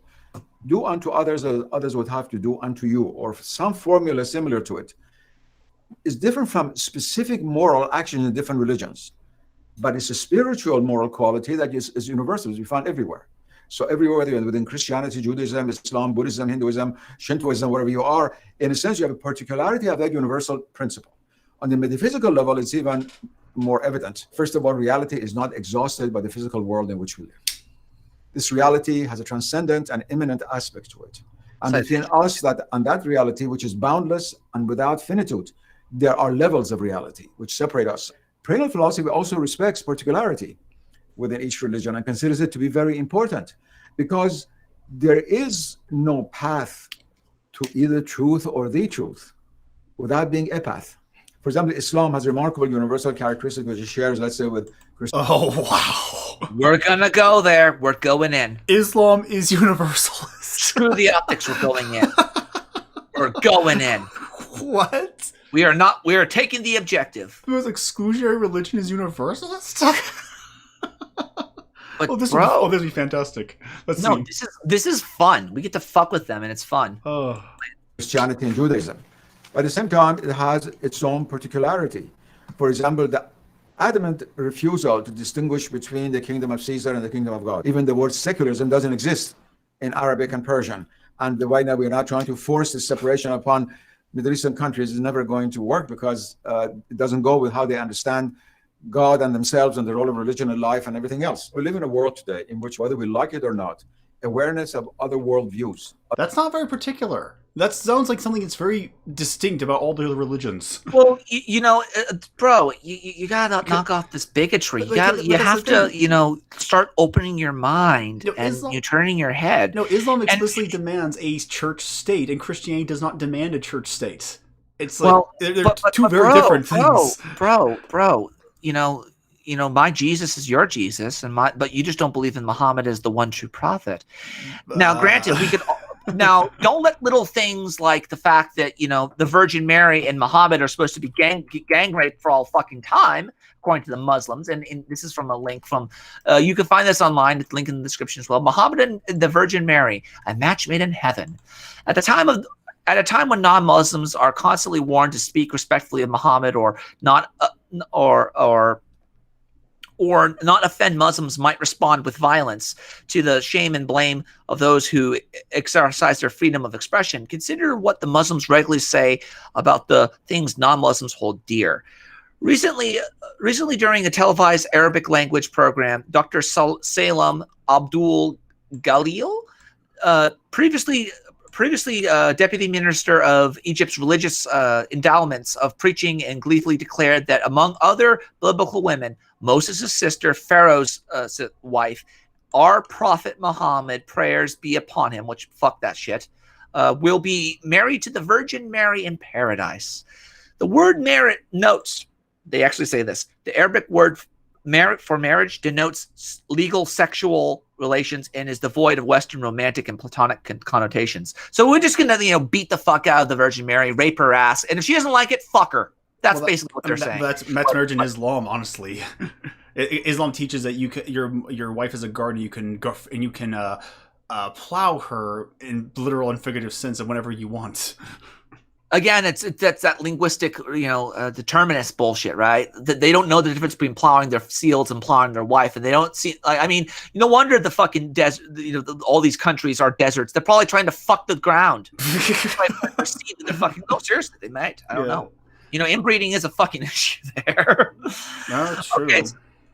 do unto others as others would have to do unto you, or some formula similar to it, is different from specific moral action in different religions. But it's a spiritual moral quality that is universal, as we find everywhere. So everywhere, within Christianity, Judaism, Islam, Buddhism, Hinduism, Shintoism, wherever you are, in a sense, you have a particularity of that universal principle. On the metaphysical level, it's even more evident. First of all, reality is not exhausted by the physical world in which we live. This reality has a transcendent and immanent aspect to it. And within us, that reality, which is boundless and without finitude, there are levels of reality which separate us. Perennial philosophy also respects particularity within each religion and considers it to be very important, because there is no path to either truth or the truth without being a path. For example, Islam has remarkable universal characteristics which it shares, let's say, with Christianity. Oh, wow. We're gonna go there. We're going in. Islam is universalist. Screw the optics. We're going in. We're going in. What? We are taking the objective. The most exclusionary religion is universalist? But this will be fantastic. Let's see. This is fun. We get to fuck with them, and it's fun. Christianity and Judaism. But at the same time, it has its own particularity. For example, the adamant refusal to distinguish between the kingdom of Caesar and the kingdom of God. Even the word secularism doesn't exist in Arabic and Persian. And the way that we're not trying to force this separation upon Middle Eastern countries is never going to work, because it doesn't go with how they understand God and themselves and the role of religion in life and everything else. We live in a world today in which, whether we like it or not, awareness of other worldviews. That's not very particular. That sounds like something that's very distinct about all the other religions. Well, bro, you gotta knock off this bigotry. You have to start opening your mind and you're turning your head. No, Islam explicitly demands a church state, and Christianity does not demand a church state. It's like they're two very different things. Bro. My Jesus is your Jesus, but you just don't believe in Muhammad as the one true prophet. Now, granted, Now, don't let little things like the fact that, the Virgin Mary and Muhammad are supposed to be gang raped for all fucking time, according to the Muslims. And this is from a link from, you can find this online, it's link in the description as well. Muhammad and the Virgin Mary, a match made in heaven. At a time when non-Muslims are constantly warned to speak respectfully of Muhammad or not not offend Muslims might respond with violence to the shame and blame of those who exercise their freedom of expression. Consider what the Muslims regularly say about the things non-Muslims hold dear. Recently during a televised Arabic language program, Dr. Salem Abdul Galil, previously Deputy Minister of Egypt's religious endowments of preaching, and gleefully declared that among other biblical women, Moses' sister, Pharaoh's wife, our Prophet Muhammad, prayers be upon him, which fuck that shit, will be married to the Virgin Mary in paradise. The word merit notes, they actually say this, the Arabic word merit for marriage denotes legal sexual relations and is devoid of Western romantic and platonic connotations. So we're just gonna, beat the fuck out of the Virgin Mary, rape her ass, and if she doesn't like it, fuck her. That's basically what they're saying. That's marriage in Islam, honestly. Islam teaches that your wife is a garden. You can go and you can plow her in literal and figurative sense of whenever you want. Again, that's that linguistic, determinist bullshit, right? That they don't know the difference between plowing their fields and plowing their wife, and they don't see. No wonder the fucking desert. All these countries are deserts. They're probably trying to fuck the ground. They're fucking. No, seriously, they might. I don't know. Inbreeding is a fucking issue there. No, it's true. Okay,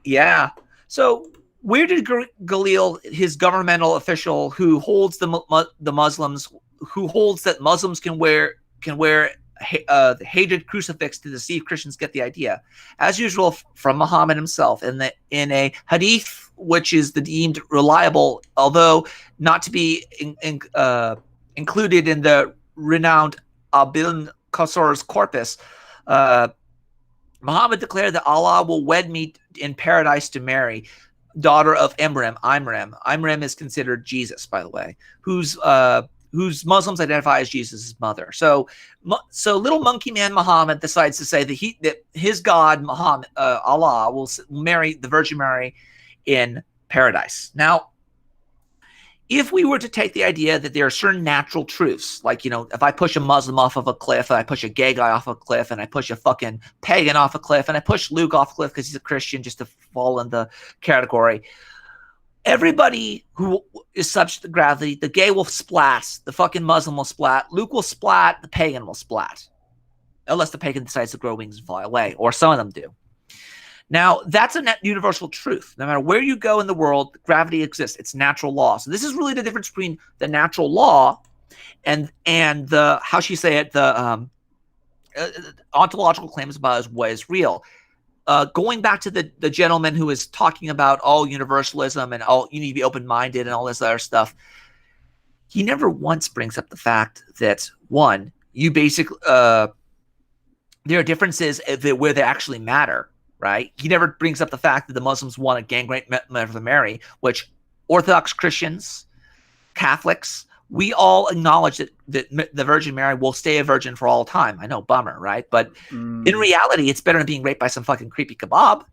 yeah. So where did Galil, his governmental official who holds the Muslims, who holds that Muslims can wear the hated crucifix to deceive Christians, get the idea? As usual, from Muhammad himself, in a hadith which is deemed reliable, although not to be included in the renowned Ibn Qasur's corpus. Muhammad declared that Allah will wed me in paradise to Mary, daughter of Imran. Imran is considered Jesus, by the way, whose Muslims identify as Jesus' mother. So little monkey man Muhammad decides to say that his God Muhammad, Allah, will marry the Virgin Mary in paradise. Now, if we were to take the idea that there are certain natural truths, like, if I push a Muslim off of a cliff, and I push a gay guy off a cliff, and I push a fucking pagan off a cliff, and I push Luke off a cliff because he's a Christian, just to fall in the category, everybody who is subject to gravity, the gay will splat, the fucking Muslim will splat, Luke will splat, the pagan will splat. Unless the pagan decides to grow wings and fly away, or some of them do. Now, that's a net universal truth. No matter where you go in the world, gravity exists. It's natural law. So this is really the difference between the natural law and the, how should you say it, the ontological claims about what is real. Going back to the gentleman who is talking about all universalism and all, you need to be open-minded and all this other stuff, he never once brings up the fact that, one, you basically, there are differences where they actually matter. Right? He never brings up the fact that the Muslims want a gang rape Mother Mary, which Orthodox Christians, Catholics, we all acknowledge that the Virgin Mary will stay a virgin for all time. I know, bummer, right? But in reality, it's better than being raped by some fucking creepy kebab.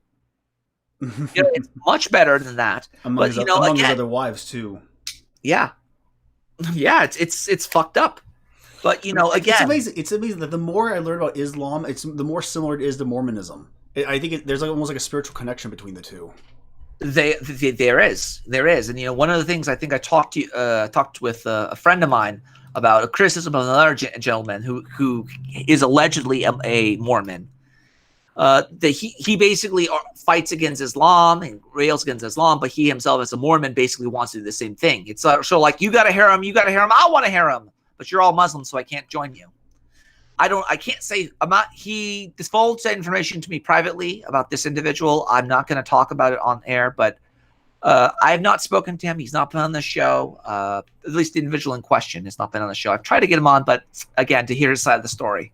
It's much better than that. Among his other wives too. Yeah, it's fucked up. But again, it's amazing that the more I learn about Islam, the more similar it is to Mormonism. I think there's almost like a spiritual connection between the two. There is, and one of the things I think I talked with a friend of mine about a criticism of another gentleman who is allegedly a Mormon. That he basically fights against Islam and rails against Islam, but he himself as a Mormon basically wants to do the same thing. It's so like, you got a harem, I want a harem, but you're all Muslims, so I can't join you. I can't say, he divulged that information to me privately about this individual. I'm not going to talk about it on air, but I have not spoken to him. He's not been on the show. At least the individual in question has not been on the show. I've tried to get him on, but again, to hear his side of the story.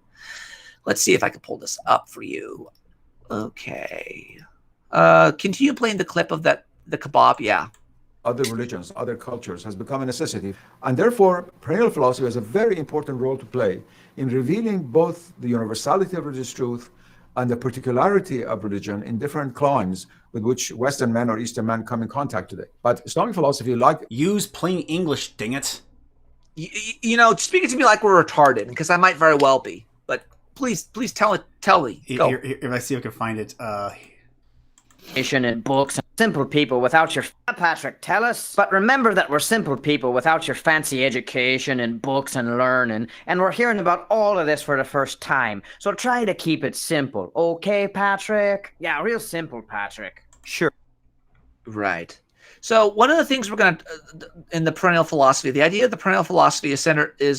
Let's see if I can pull this up for you. Okay. Continue playing the clip of the kebab. Yeah. other religions, other cultures, has become a necessity. And therefore, perennial philosophy has a very important role to play in revealing both the universality of religious truth and the particularity of religion in different climes with which Western men or Eastern men come in contact today. But Islamic philosophy, like... Use plain English, dang it. You know, speaking to me like we're retarded, because I might very well be. But please tell me. Go. Here, if I see if I can find it. In books, simple people without your... Patrick, tell us. But remember that we're simple people without your fancy education and books and learning, and we're hearing about all of this for the first time. So try to keep it simple, okay, Patrick? Yeah, real simple, Patrick. Sure. Right. So one of the things we're going to, in the perennial philosophy, the idea of the perennial philosophy is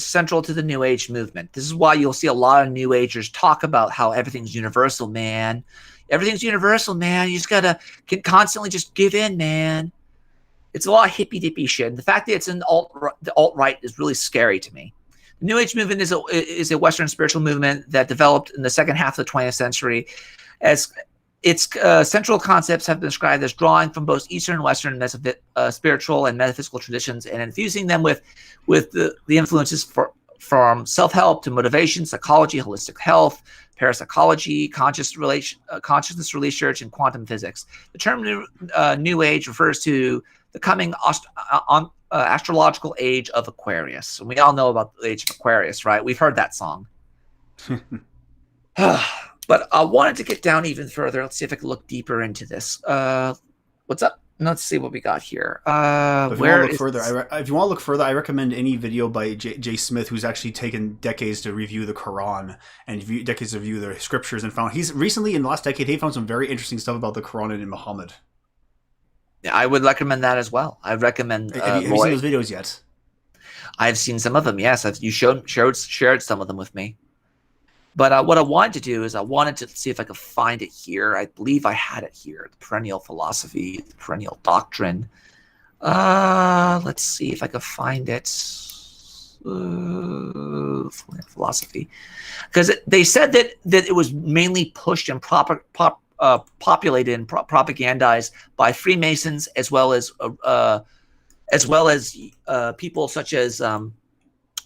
central to the New Age movement. This is why you'll see a lot of New Agers talk about how everything's universal, man. Everything's universal, man. You just got to constantly just give in, man. It's a lot of hippy-dippy shit. And the fact that it's in the alt-right is really scary to me. The New Age movement is a Western spiritual movement that developed in the second half of the 20th century. As its central concepts have been described as drawing from both Eastern and Western spiritual and metaphysical traditions and infusing them with the influences from self-help to motivation, psychology, holistic health, parapsychology, consciousness research, and quantum physics. The term New Age refers to the coming astrological age of Aquarius. And we all know about the age of Aquarius, right? We've heard that song. But I wanted to get down even further. Let's see if I can look deeper into this. What's up? Let's see what we got here. If you want to look further, I recommend any video by J. Smith, who's actually taken decades to review the Quran and decades to review the scriptures, and he's recently in the last decade he found some very interesting stuff about the Quran and Muhammad. Yeah, I would recommend that as well. I recommend. Have you seen those videos yet? I've seen some of them. Yes, you shared some of them with me. But what I wanted to do is I wanted to see if I could find it here. I believe I had it here. The perennial philosophy, the perennial doctrine. Let's see if I could find it. Philosophy. Because they said that it was mainly pushed and populated and propagandized by Freemasons as well as people such as the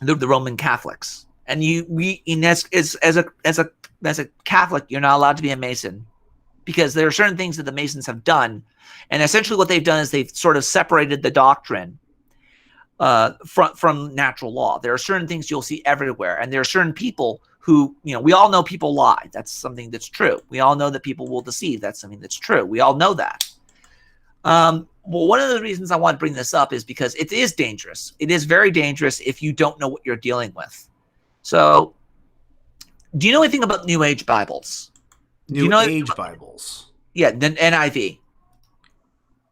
Roman Catholics. And as a Catholic, you're not allowed to be a Mason because there are certain things that the Masons have done. And essentially what they've done is they've sort of separated the doctrine from natural law. There are certain things you'll see everywhere. And there are certain people who, we all know people lie. That's something that's true. We all know that people will deceive. That's something that's true. We all know that. Well, one of the reasons I want to bring this up is because it is dangerous. It is very dangerous if you don't know what you're dealing with. So, do you know anything about New Age Bibles? New Age Bibles? Yeah, the NIV.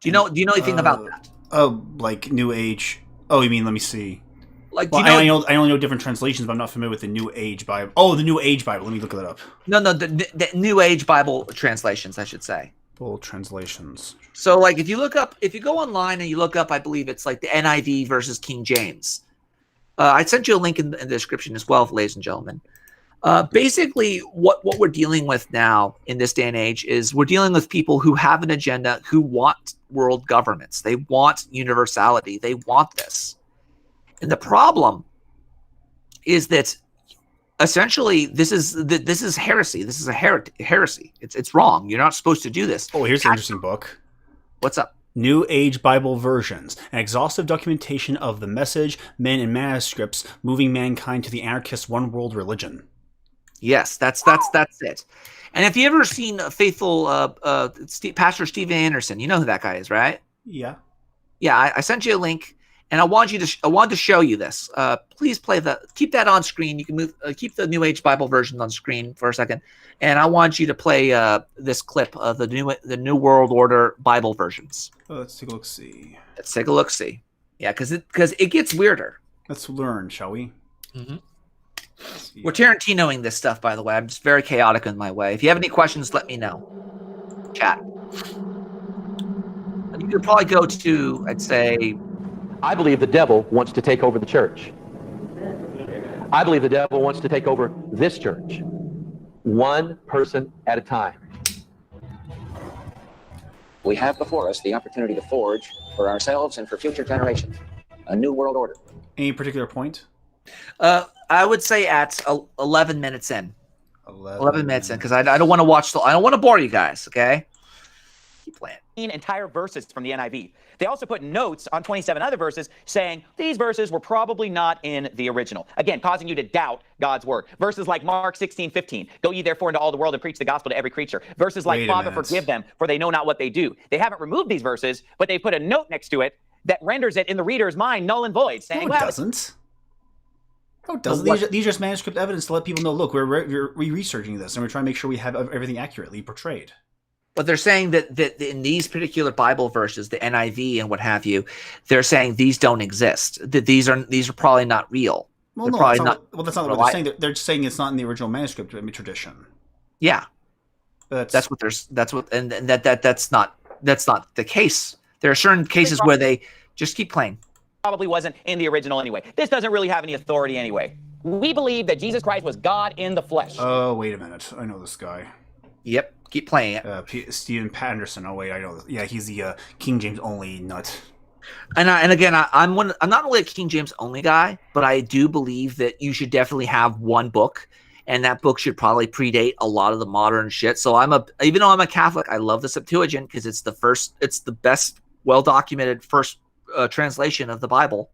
Do you know anything about that? Oh, like New Age. Oh, you mean? Let me see. Like, I only know different translations, but I'm not familiar with the New Age Bible. Oh, the New Age Bible. Let me look that up. No, the New Age Bible translations, I should say. Bible translations. So, like, if you go online and you look up, I believe it's like the NIV versus King James. I sent you a link in the description as well, ladies and gentlemen. Basically, what we're dealing with now in this day and age is we're dealing with people who have an agenda, who want world governments. They want universality. They want this. And the problem is that essentially this is heresy. This is a heresy. It's wrong. You're not supposed to do this. Oh, here's an interesting book. What's up? New Age Bible Versions, an exhaustive documentation of the message, men, and manuscripts moving mankind to the anarchist one world religion. Yes, that's it. And if you ever seen faithful Pastor Steven Anderson, you know who that guy is, right? Yeah. Yeah, I sent you a link, and I wanted to show you this. Please keep that on screen. You can keep the New Age Bible version on screen for a second, and I want you to play this clip of the New World Order Bible versions. Let's take a look. See. Let's take a look. See. Yeah, because it gets weirder. Let's learn, shall we? Mm-hmm. We're Tarantinoing this stuff, by the way. I'm just very chaotic in my way. If you have any questions, let me know. Chat. And you could probably go to, I'd say, I believe the devil wants to take over the church. I believe the devil wants to take over this church. One person at a time. We have before us the opportunity to forge, for ourselves and for future generations, a new world order. Any particular point? I would say at 11 minutes in. 11 minutes in, because I don't want to watch I don't want to bore you guys, okay? Keep playing. Entire verses from the NIV. They also put notes on 27 other verses saying these verses were probably not in the original. Again, causing you to doubt God's word. Verses like Mark 16:15, go ye therefore into all the world and preach the gospel to every creature. Verses like, Father, forgive them, for they know not what they do. They haven't removed these verses, but they put a note next to it that renders it in the reader's mind null and void, saying, No, it doesn't. No, it doesn't. These are just manuscript evidence to let people know, look, we're researching this, and we're trying to make sure we have everything accurately portrayed. But they're saying that in these particular Bible verses, the NIV and what have you, they're saying these don't exist. That these are probably not real. Well, they're no, probably that's not what they're saying. They're saying it's not in the original manuscript tradition. Yeah, that's what that's not the case. There are certain cases where they just keep playing. Probably wasn't in the original anyway. This doesn't really have any authority anyway. We believe that Jesus Christ was God in the flesh. Oh, wait a minute. I know this guy. Yep. Keep playing it. Stephen Patterson. Oh, wait, I know this. Yeah, he's the King James only nut. And again, I'm not really a King James only guy, but I do believe that you should definitely have one book, and that book should probably predate a lot of the modern shit. So even though I'm a Catholic, I love the Septuagint because it's the best, well-documented first translation of the Bible.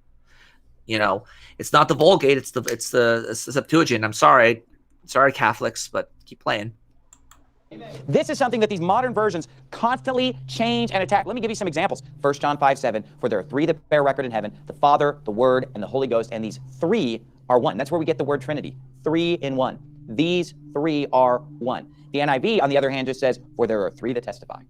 You know, it's not the Vulgate, it's the Septuagint. I'm sorry Catholics, but keep playing. This is something that these modern versions constantly change and attack. Let me give you some examples. 1 John 5:7, for there are three that bear record in heaven, the Father, the Word, and the Holy Ghost, and these three are one. That's where we get the word Trinity. 3 in 1. These three are one. The NIV, on the other hand, just says, for there are three that testify.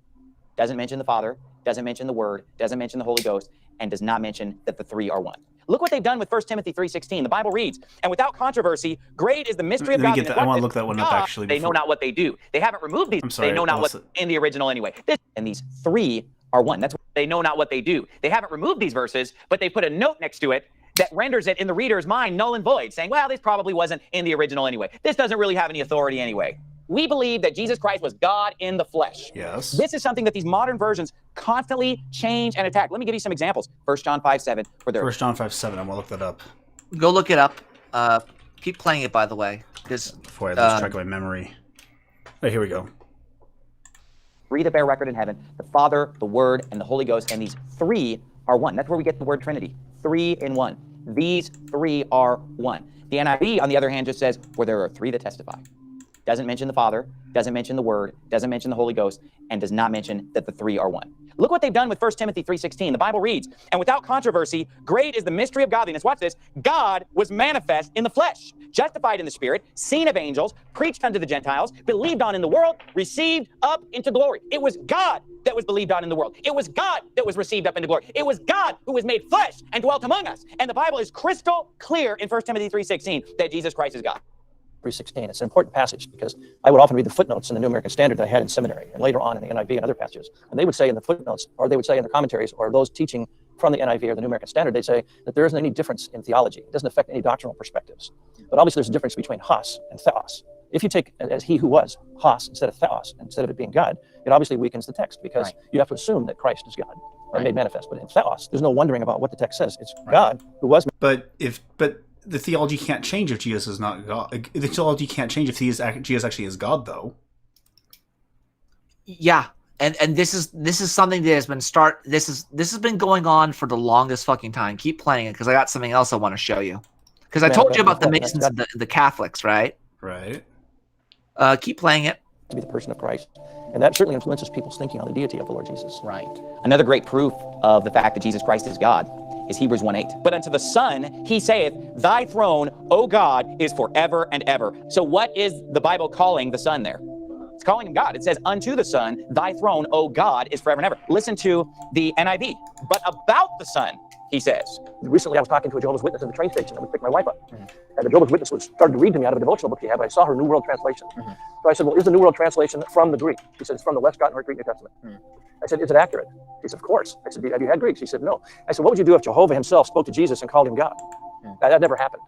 Doesn't mention the Father, doesn't mention the Word, doesn't mention the Holy Ghost, and does not mention that the three are one. Look what they've done with 1 Timothy 3:16. The Bible reads, and without controversy, great is the mystery of godliness. I want to look that one up, actually. They know not what they do. They haven't removed these. They know not what's in the original anyway. And these three are one. That's what they know not what they do. They haven't removed these verses, but they put a note next to it that renders it in the reader's mind null and void, saying, well, this probably wasn't in the original anyway. This doesn't really have any authority anyway. We believe that Jesus Christ was God in the flesh. Yes. This is something that these modern versions constantly change and attack. Let me give you some examples. 1 John 5:7. 1 John 5:7. I'm going to look that up. Go look it up. Keep playing it, by the way. Before I lose track of my memory. Oh, here we go. Three that bear record in heaven, the Father, the Word, and the Holy Ghost, and these three are one. That's where we get the word Trinity. 3 in 1. These three are one. The NIV, on the other hand, just says, for there are three that testify. Doesn't mention the Father, doesn't mention the Word, doesn't mention the Holy Ghost, and does not mention that the three are one. Look what they've done with 1 Timothy 3:16. The Bible reads, and without controversy, great is the mystery of godliness. Watch this. God was manifest in the flesh, justified in the Spirit, seen of angels, preached unto the Gentiles, believed on in the world, received up into glory. It was God that was believed on in the world. It was God that was received up into glory. It was God who was made flesh and dwelt among us. And the Bible is crystal clear in 1 Timothy 3:16 that Jesus Christ is God. 3:16. It's an important passage because I would often read the footnotes in the New American Standard that I had in seminary and later on in the NIV and other passages. And they would say in the footnotes, or they would say in the commentaries, or those teaching from the NIV or the New American Standard, they say that there isn't any difference in theology. It doesn't affect any doctrinal perspectives. But obviously there's a difference between Hos and Theos. If you take as he who was Hos instead of Theos, instead of it being God, it obviously weakens the text because you have to assume that Christ is God or made manifest. But in Theos, there's no wondering about what the text says. It's God who was. But the theology can't change if Jesus is not God. The theology can't change if Jesus actually is God, though. Yeah, and this is something that has been this has been going on for the longest fucking time. Keep playing it because I got something else I want to show you. Because I told you about the Masons and the Catholics, right? Right. Keep playing it. To be the person of Christ. And that certainly influences people's thinking on the deity of the Lord Jesus. Right. Another great proof of the fact that Jesus Christ is God is Hebrews 1:8. But unto the Son he saith, thy throne, O God, is forever and ever. So what is the Bible calling the Son there? It's calling him God. It says, unto the Son, thy throne, O God, is forever and ever. Listen to the NIV. But about the Son, he says. Recently I was talking to a Jehovah's Witness at the train station. I would pick my wife up. And the Jehovah's Witness started to read to me out of a devotional book she had, but I saw her New World Translation. So I said, well, is the New World Translation from the Greek? She said, it's from the West Gotten Greek New Testament. I said, is it accurate? She said, of course. I said, have you had Greek? She said, no. I said, what would you do if Jehovah himself spoke to Jesus and called him God? That never happened.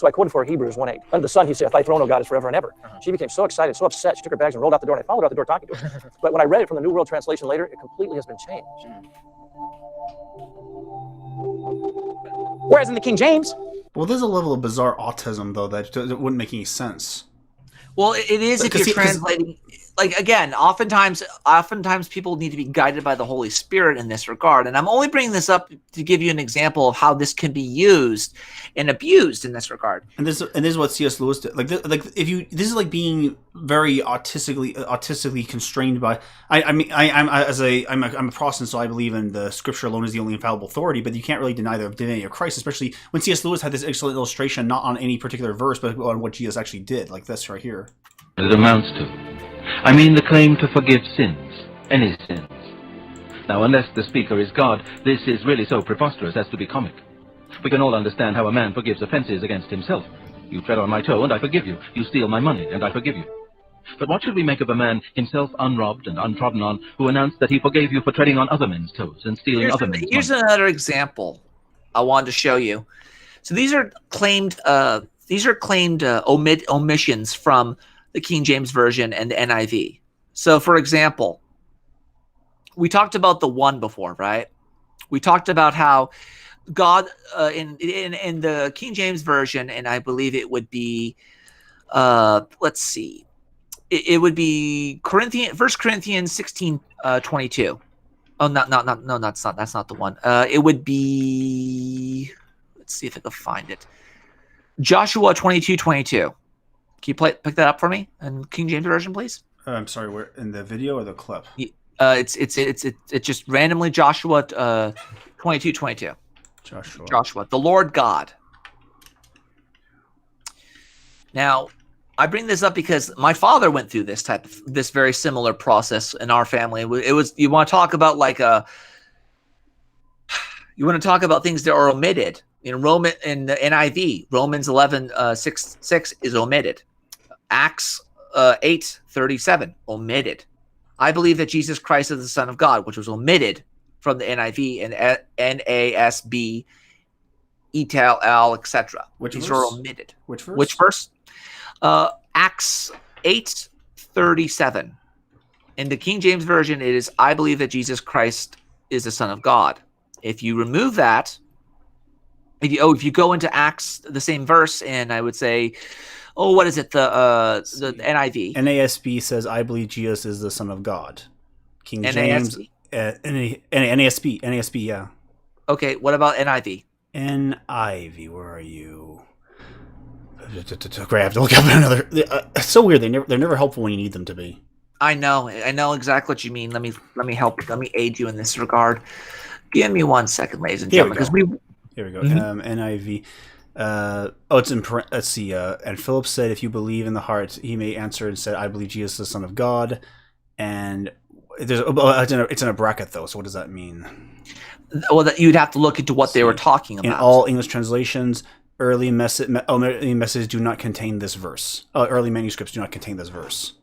So I quoted for her Hebrews 1:8. Under the sun, he saith, thy throne, O God, is forever and ever. She became so excited, so upset, she took her bags and rolled out the door, and I followed her out the door talking to her. But when I read it from the New World Translation later, it completely has been changed. Whereas in the King James... Well, there's a level of bizarre autism, though, that wouldn't make any sense. Well, it is if you're translating. Like, again, oftentimes people need to be guided by the Holy Spirit in this regard. And I'm only bringing this up to give you an example of how this can be used and abused in this regard. And this is what C.S. Lewis did. Like this is like being very autistically constrained by. I'm a Protestant, so I believe in the Scripture alone is the only infallible authority. But you can't really deny the divinity of Christ, especially when C.S. Lewis had this excellent illustration, not on any particular verse, but on what Jesus actually did, like this right here. It amounts to. I mean the claim to forgive sins, any sins. Now, unless the speaker is God, this is really so preposterous as to be comic. We can all understand how a man forgives offenses against himself. You tread on my toe, and I forgive you. You steal my money, and I forgive you. But what should we make of a man, himself unrobbed and untrodden on, who announced that he forgave you for treading on other men's toes and stealing other men's money? Here's another example I wanted to show you. So these are claimed omissions from the King James Version and the NIV. So, for example, we talked about the one before, right? We talked about how God in the King James Version, and I believe it would be, let's see, it would be 1 Corinthians 16:22. Oh, no, that's not the one. It would be, let's see if I can find it. Joshua 22:22. Can you pick that up for me in King James Version, please? I'm sorry, where in the video or the clip? It's just randomly Joshua 22:22. Joshua, the Lord God. What I bring this up because my father went through this very similar process in our family. It was, you want to talk about things that are omitted. In the NIV, Romans 11:6 is omitted. Acts 8:37 omitted. I believe that Jesus Christ is the Son of God, which was omitted from the NIV and NASB, ETL, etc. These are omitted. Which verse? Which verse? Acts 8:37. In the King James Version, it is, I believe that Jesus Christ is the Son of God. If you remove that, if you go into Acts, the same verse, and I would say, what is it? The NIV. NASB says, I believe Jesus is the Son of God. King James. NASB, yeah. Okay, what about NIV? NIV, where are you? Great, I have to look up another. It's so weird. They're never helpful when you need them to be. I know exactly what you mean. Let me help. Let me aid you in this regard. Give me 1 second, ladies and gentlemen, because Here we go. NIV. It's in. Let's see. And Philip said, "If you believe in the heart, he may answer and said, I believe Jesus is the Son of God." And it's in a bracket though. So what does that mean? Well, you'd have to look into what they were talking about. In all English translations, early messages do not contain this verse. Early manuscripts do not contain this verse.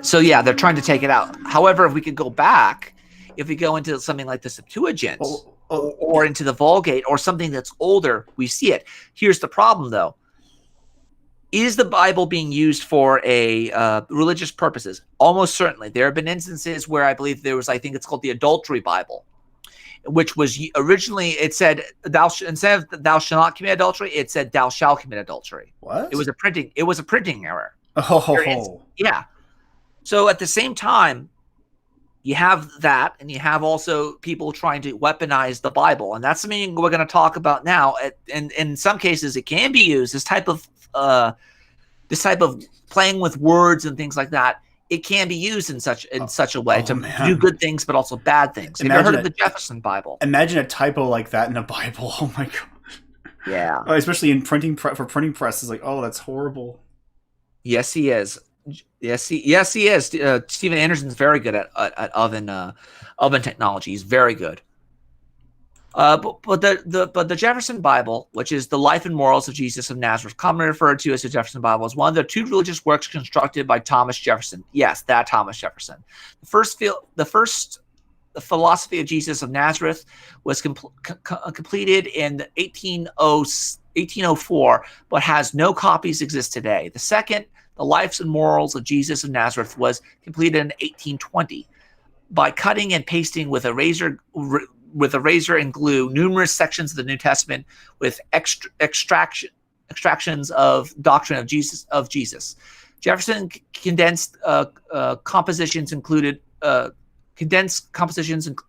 So yeah, they're trying to take it out. However, if we could go back, if we go into something like the Septuagint or into the Vulgate or something that's older, we see it. Here's the problem, though. Is the Bible being used for religious purposes? Almost certainly. There have been instances where I believe there was, I think it's called the Adultery Bible, which was originally, it said, instead of thou shalt not commit adultery, it said thou shalt commit adultery. What? It was a printing error. Oh. Yeah. So at the same time, you have that, and you have also people trying to weaponize the Bible, and that's something we're going to talk about now. And in some cases, it can be used. This type of playing with words and things like that. It can be used in such a way to do good things, but also bad things. Have you heard of the Jefferson Bible? Imagine a typo like that in a Bible. Oh my god. Yeah. Especially in printing press, is like, oh, that's horrible. Yes, he is. Yes, he is. Stephen Anderson's very good at oven technology. He's very good. But the Jefferson Bible, which is the Life and Morals of Jesus of Nazareth, commonly referred to as the Jefferson Bible, is one of the two religious works constructed by Thomas Jefferson. Yes, that Thomas Jefferson. The first the philosophy of Jesus of Nazareth was completed in 1804, but has no copies exist today. The second, the Lives and Morals of Jesus of Nazareth, was completed in 1820 by cutting and pasting with a razor and glue numerous sections of the New Testament with extractions of doctrine of Jesus. Jefferson condensed compositions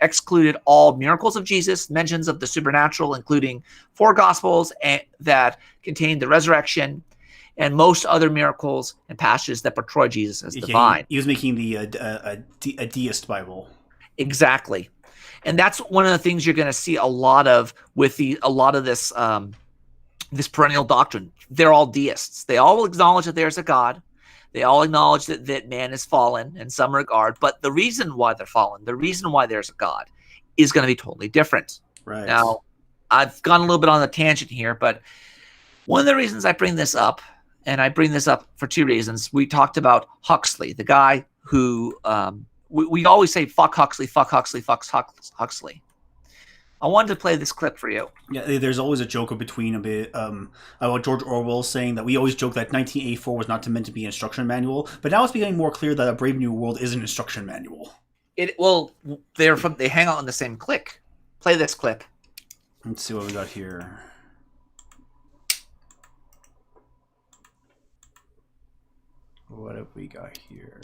excluded all miracles of Jesus, mentions of the supernatural, including 4 Gospels that contained the resurrection, and most other miracles and passages that portray Jesus as divine. He was making a deist Bible. Exactly. And that's one of the things you're going to see a lot of with a lot of this this perennial doctrine. They're all deists. They all acknowledge that there's a God. They all acknowledge that man is fallen in some regard, but the reason why they're fallen, the reason why there's a God, is going to be totally different. Right. Now, I've gone a little bit on the tangent here, but one of the reasons I bring this up, and I bring this up for 2 reasons. We talked about Huxley, the guy who we always say fuck Huxley, fuck Huxley, fuck Huxley. I wanted to play this clip for you. Yeah, there's always a joke between a bit about George Orwell saying that we always joke that 1984 was not meant to be an instruction manual, but now it's becoming more clear that A Brave New World is an instruction manual. They hang out on the same click. Play this clip. Let's see what we got here. What have we got here?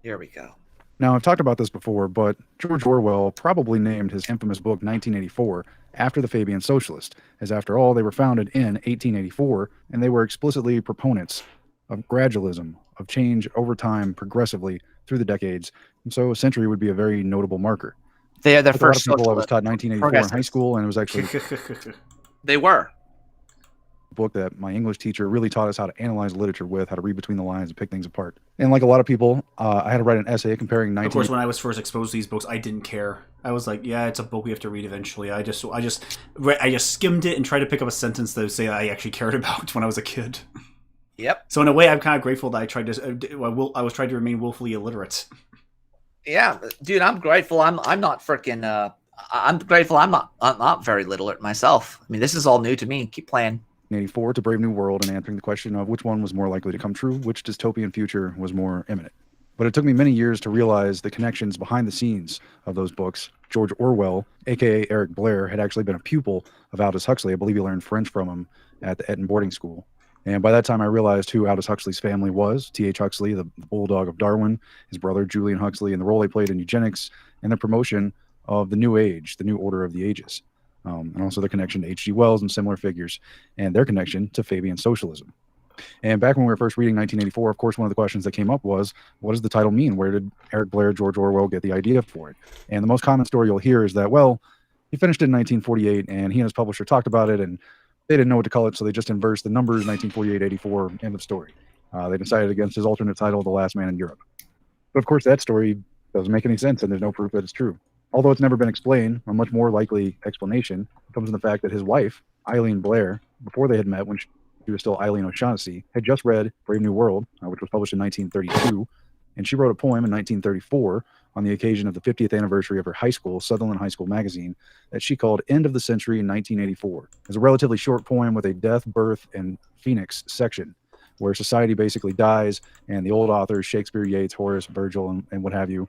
Here we go. Now, I've talked about this before, but George Orwell probably named his infamous book 1984 after the Fabian Socialist, as after all, they were founded in 1884, and they were explicitly proponents of gradualism, of change over time progressively through the decades, and so a century would be a very notable marker. They are the Like first a lot of people, I was socialist taught 1984 in high school, and it was actually They were. a book that my English teacher really taught us how to analyze literature with, how to read between the lines and pick things apart. And like a lot of people, I had to write an essay comparing 19... Of course, when I was first exposed to these books, I didn't care. I was like, yeah, it's a book we have to read eventually. I just skimmed it and tried to pick up a sentence that would say I actually cared about when I was a kid. Yep. So in a way, I'm kind of grateful that I was trying to remain willfully illiterate. Yeah, dude, I'm grateful. I'm not freaking. I'm grateful. I'm not very literate myself. I mean, this is all new to me. Keep playing. 1984 to Brave New World and answering the question of which one was more likely to come true, which dystopian future was more imminent. But it took me many years to realize the connections behind the scenes of those books. George Orwell, aka Eric Blair, had actually been a pupil of Aldous Huxley. I believe he learned French from him at the Eton boarding school. And by that time, I realized who Aldous Huxley's family was. T.H. Huxley, the bulldog of Darwin, his brother Julian Huxley, and the role they played in eugenics and the promotion of the New Age, the New Order of the Ages. And also their connection to H.G. Wells and similar figures, and their connection to Fabian socialism. And back when we were first reading 1984, of course, one of the questions that came up was, what does the title mean? Where did Eric Blair, George Orwell get the idea for it? And the most common story you'll hear is that, well, he finished it in 1948, and he and his publisher talked about it, and they didn't know what to call it, so they just inversed the numbers, 1948, 84, end of story. They decided against his alternate title, The Last Man in Europe. But of course, that story doesn't make any sense, and there's no proof that it's true. Although it's never been explained, a much more likely explanation comes in the fact that his wife, Eileen Blair, before they had met when she was still Eileen O'Shaughnessy, had just read Brave New World, which was published in 1932, and she wrote a poem in 1934 on the occasion of the 50th anniversary of her high school, Sutherland High School magazine, that she called End of the Century in 1984. It's a relatively short poem with a death, birth, and phoenix section, where society basically dies, and the old authors, Shakespeare, Yeats, Horace, Virgil, and what have you,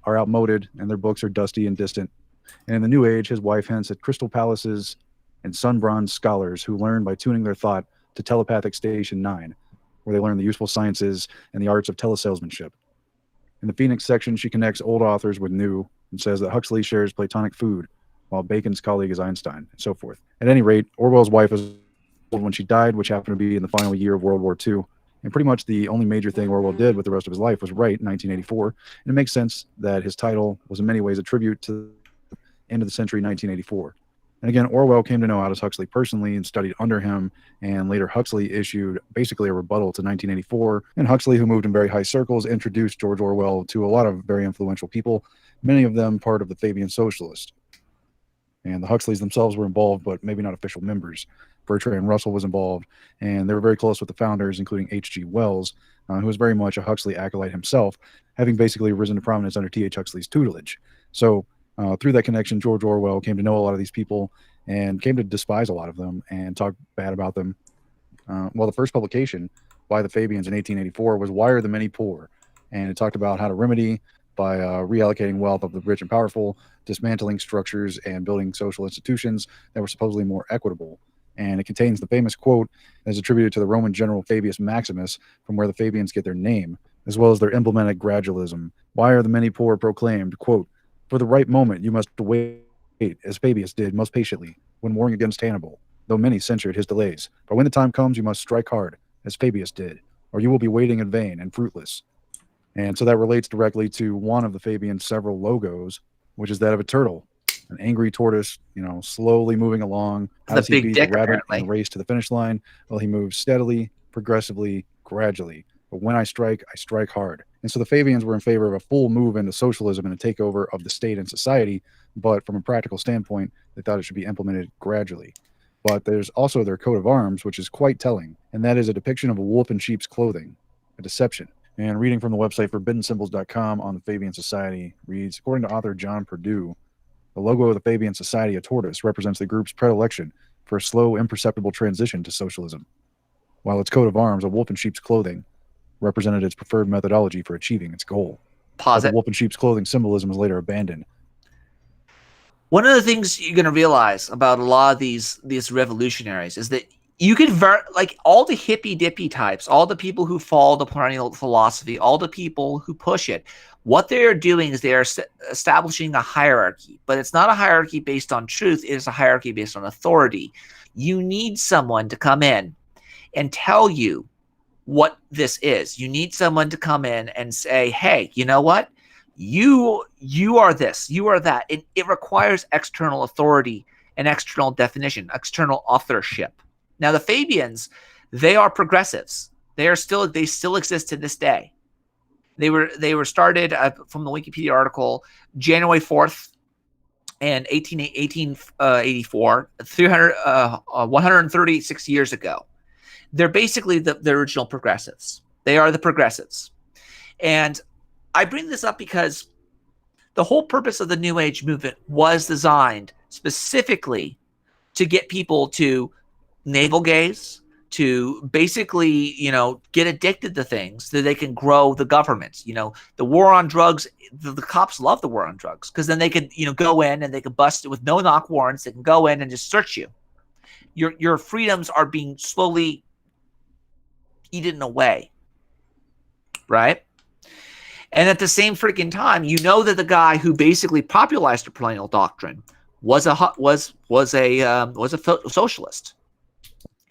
are outmoded, and their books are dusty and distant. And in the New Age, his wife hints at crystal palaces and sun-bronzed scholars who learn by tuning their thought to telepathic station 9, where they learn the useful sciences and the arts of telesalesmanship. In the Phoenix section, she connects old authors with new and says that Huxley shares Platonic food, while Bacon's colleague is Einstein, and so forth. At any rate, Orwell's wife was old when she died, which happened to be in the final year of World War II. And pretty much the only major thing Orwell did with the rest of his life was write in 1984. And it makes sense that his title was in many ways a tribute to the end of the century, 1984. And again, Orwell came to know Aldous Huxley personally and studied under him, and later Huxley issued basically a rebuttal to 1984. And Huxley, who moved in very high circles, introduced George Orwell to a lot of very influential people, many of them part of the Fabian Socialist. And the Huxleys themselves were involved, but maybe not official members. Bertrand Russell was involved, and they were very close with the founders, including H.G. Wells, who was very much a Huxley acolyte himself, having basically risen to prominence under T.H. Huxley's tutelage. So through that connection, George Orwell came to know a lot of these people and came to despise a lot of them and talk bad about them. Well, the first publication by the Fabians in 1884 was Why Are the Many Poor? And it talked about how to remedy by reallocating wealth of the rich and powerful, dismantling structures, and building social institutions that were supposedly more equitable. And it contains the famous quote that is attributed to the Roman general Fabius Maximus, from where the Fabians get their name, as well as their emblematic gradualism. Why are the many poor proclaimed, quote, for the right moment you must wait, as Fabius did most patiently when warring against Hannibal, though many censured his delays. But when the time comes, you must strike hard, as Fabius did, or you will be waiting in vain and fruitless. And so that relates directly to one of the Fabian's several logos, which is that of a turtle, an angry tortoise, slowly moving along. How does he beat the rabbit in the race to the finish line? Well, he moves steadily, progressively, gradually. But when I strike hard. And so the Fabians were in favor of a full move into socialism and a takeover of the state and society. But from a practical standpoint, they thought it should be implemented gradually. But there's also their coat of arms, which is quite telling. And that is a depiction of a wolf in sheep's clothing, a deception. And reading from the website ForbiddenSymbols.com on the Fabian Society reads, according to author John Perdue, the logo of the Fabian Society, a tortoise, represents the group's predilection for a slow, imperceptible transition to socialism, while its coat of arms, a wolf in sheep's clothing, represented its preferred methodology for achieving its goal. Pause it. The wolf in sheep's clothing symbolism was later abandoned. One of the things you're going to realize about a lot of these revolutionaries is that you can like all the hippy dippy types, all the people who follow the perennial philosophy, all the people who push it. What they are doing is they are establishing a hierarchy, but it's not a hierarchy based on truth. It is a hierarchy based on authority. You need someone to come in and tell you what this is. You need someone to come in and say, hey, you know what? You are this, you are that. It requires external authority and external definition, external authorship. Now, the Fabians, they are progressives. They still exist to this day. They were started from the Wikipedia article January 4th in 1884, 136 years ago. They're basically the original progressives. They are the progressives. And I bring this up because the whole purpose of the New Age movement was designed specifically to get people to navel gaze, to basically, get addicted to things so they can grow the government. The war on drugs, the cops love the war on drugs because then they could, go in and they could bust it with no knock warrants. They can go in and just search you. Your freedoms are being slowly eaten away, right? And at the same freaking time, that the guy who basically popularized the perennial doctrine was a socialist.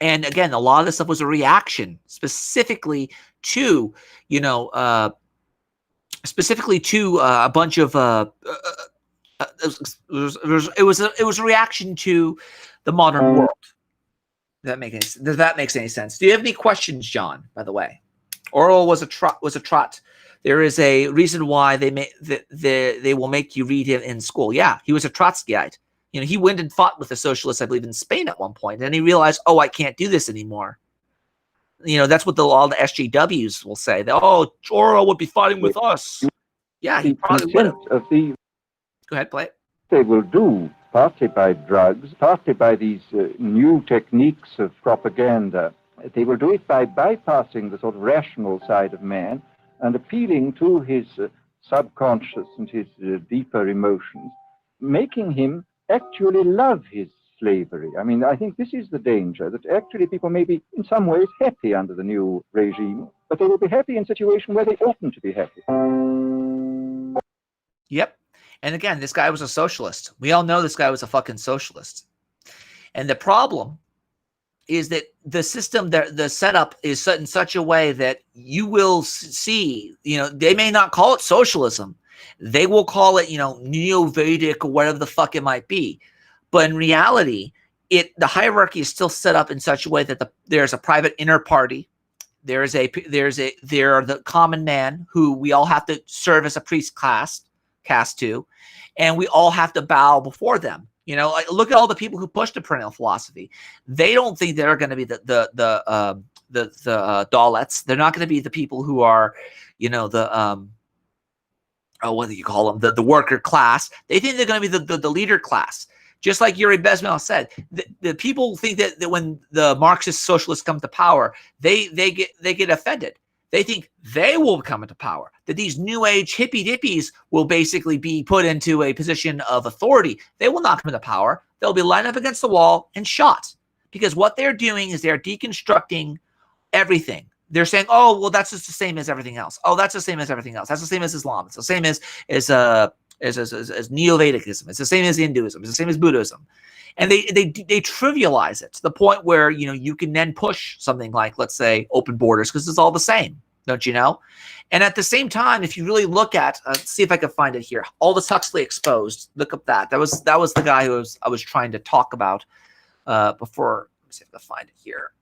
And again, a lot of this stuff was a reaction specifically to, a bunch of it was a reaction to the modern world. Does that make any sense? Do you have any questions, John? By the way, Orwell was a trot. There is a reason why they will make you read him in school. Yeah, he was a Trotskyite. He went and fought with the socialists, I believe, in Spain at one point, and he realized, I can't do this anymore. That's what all the SJWs will say. Orwell would be fighting with us. Yeah, he probably would have. Go ahead, play it. They will do, partly by drugs, partly by these new techniques of propaganda. They will do it by bypassing the sort of rational side of man and appealing to his subconscious and his deeper emotions, making him actually love his slavery. I mean, I think this is the danger, that actually people may be in some ways happy under the new regime, but they will be happy in a situation where they oughtn't to be happy. Yep. And again, this guy was a socialist. We all know this guy was a fucking socialist. And the problem is that the system, the setup is set in such a way that you will see, they may not call it socialism. They will call it, Neo-Vedic or whatever the fuck it might be. But in reality, the hierarchy is still set up in such a way that there's a private inner party. There are the common man who we all have to serve as a priest caste to, and we all have to bow before them. Look at all the people who push the perennial philosophy. They don't think they're going to be the Dalits. They're not going to be the people who are, what do you call them, the worker class. They think they're going to be the leader class. Just like Yuri Bezmenov said, the people think that when the Marxist socialists come to power, they get offended. They think they will come into power, that these new age hippie dippies will basically be put into a position of authority. They will not come into power. They'll be lined up against the wall and shot, because what they're doing is they're deconstructing everything. They're saying, oh, well, that's just the same as everything else. Oh, that's the same as everything else. That's the same as Islam. It's the same as Neo-Vedicism. It's the same as Hinduism. It's the same as Buddhism. And they trivialize it to the point where, you know, you can then push something like, let's say, open borders, because it's all the same, don't you know? And at the same time, if you really look at, see if I can find it here, Aldous Huxley Exposed, look up that. That was the guy who I was trying to talk about before. Let me see if I can find it here.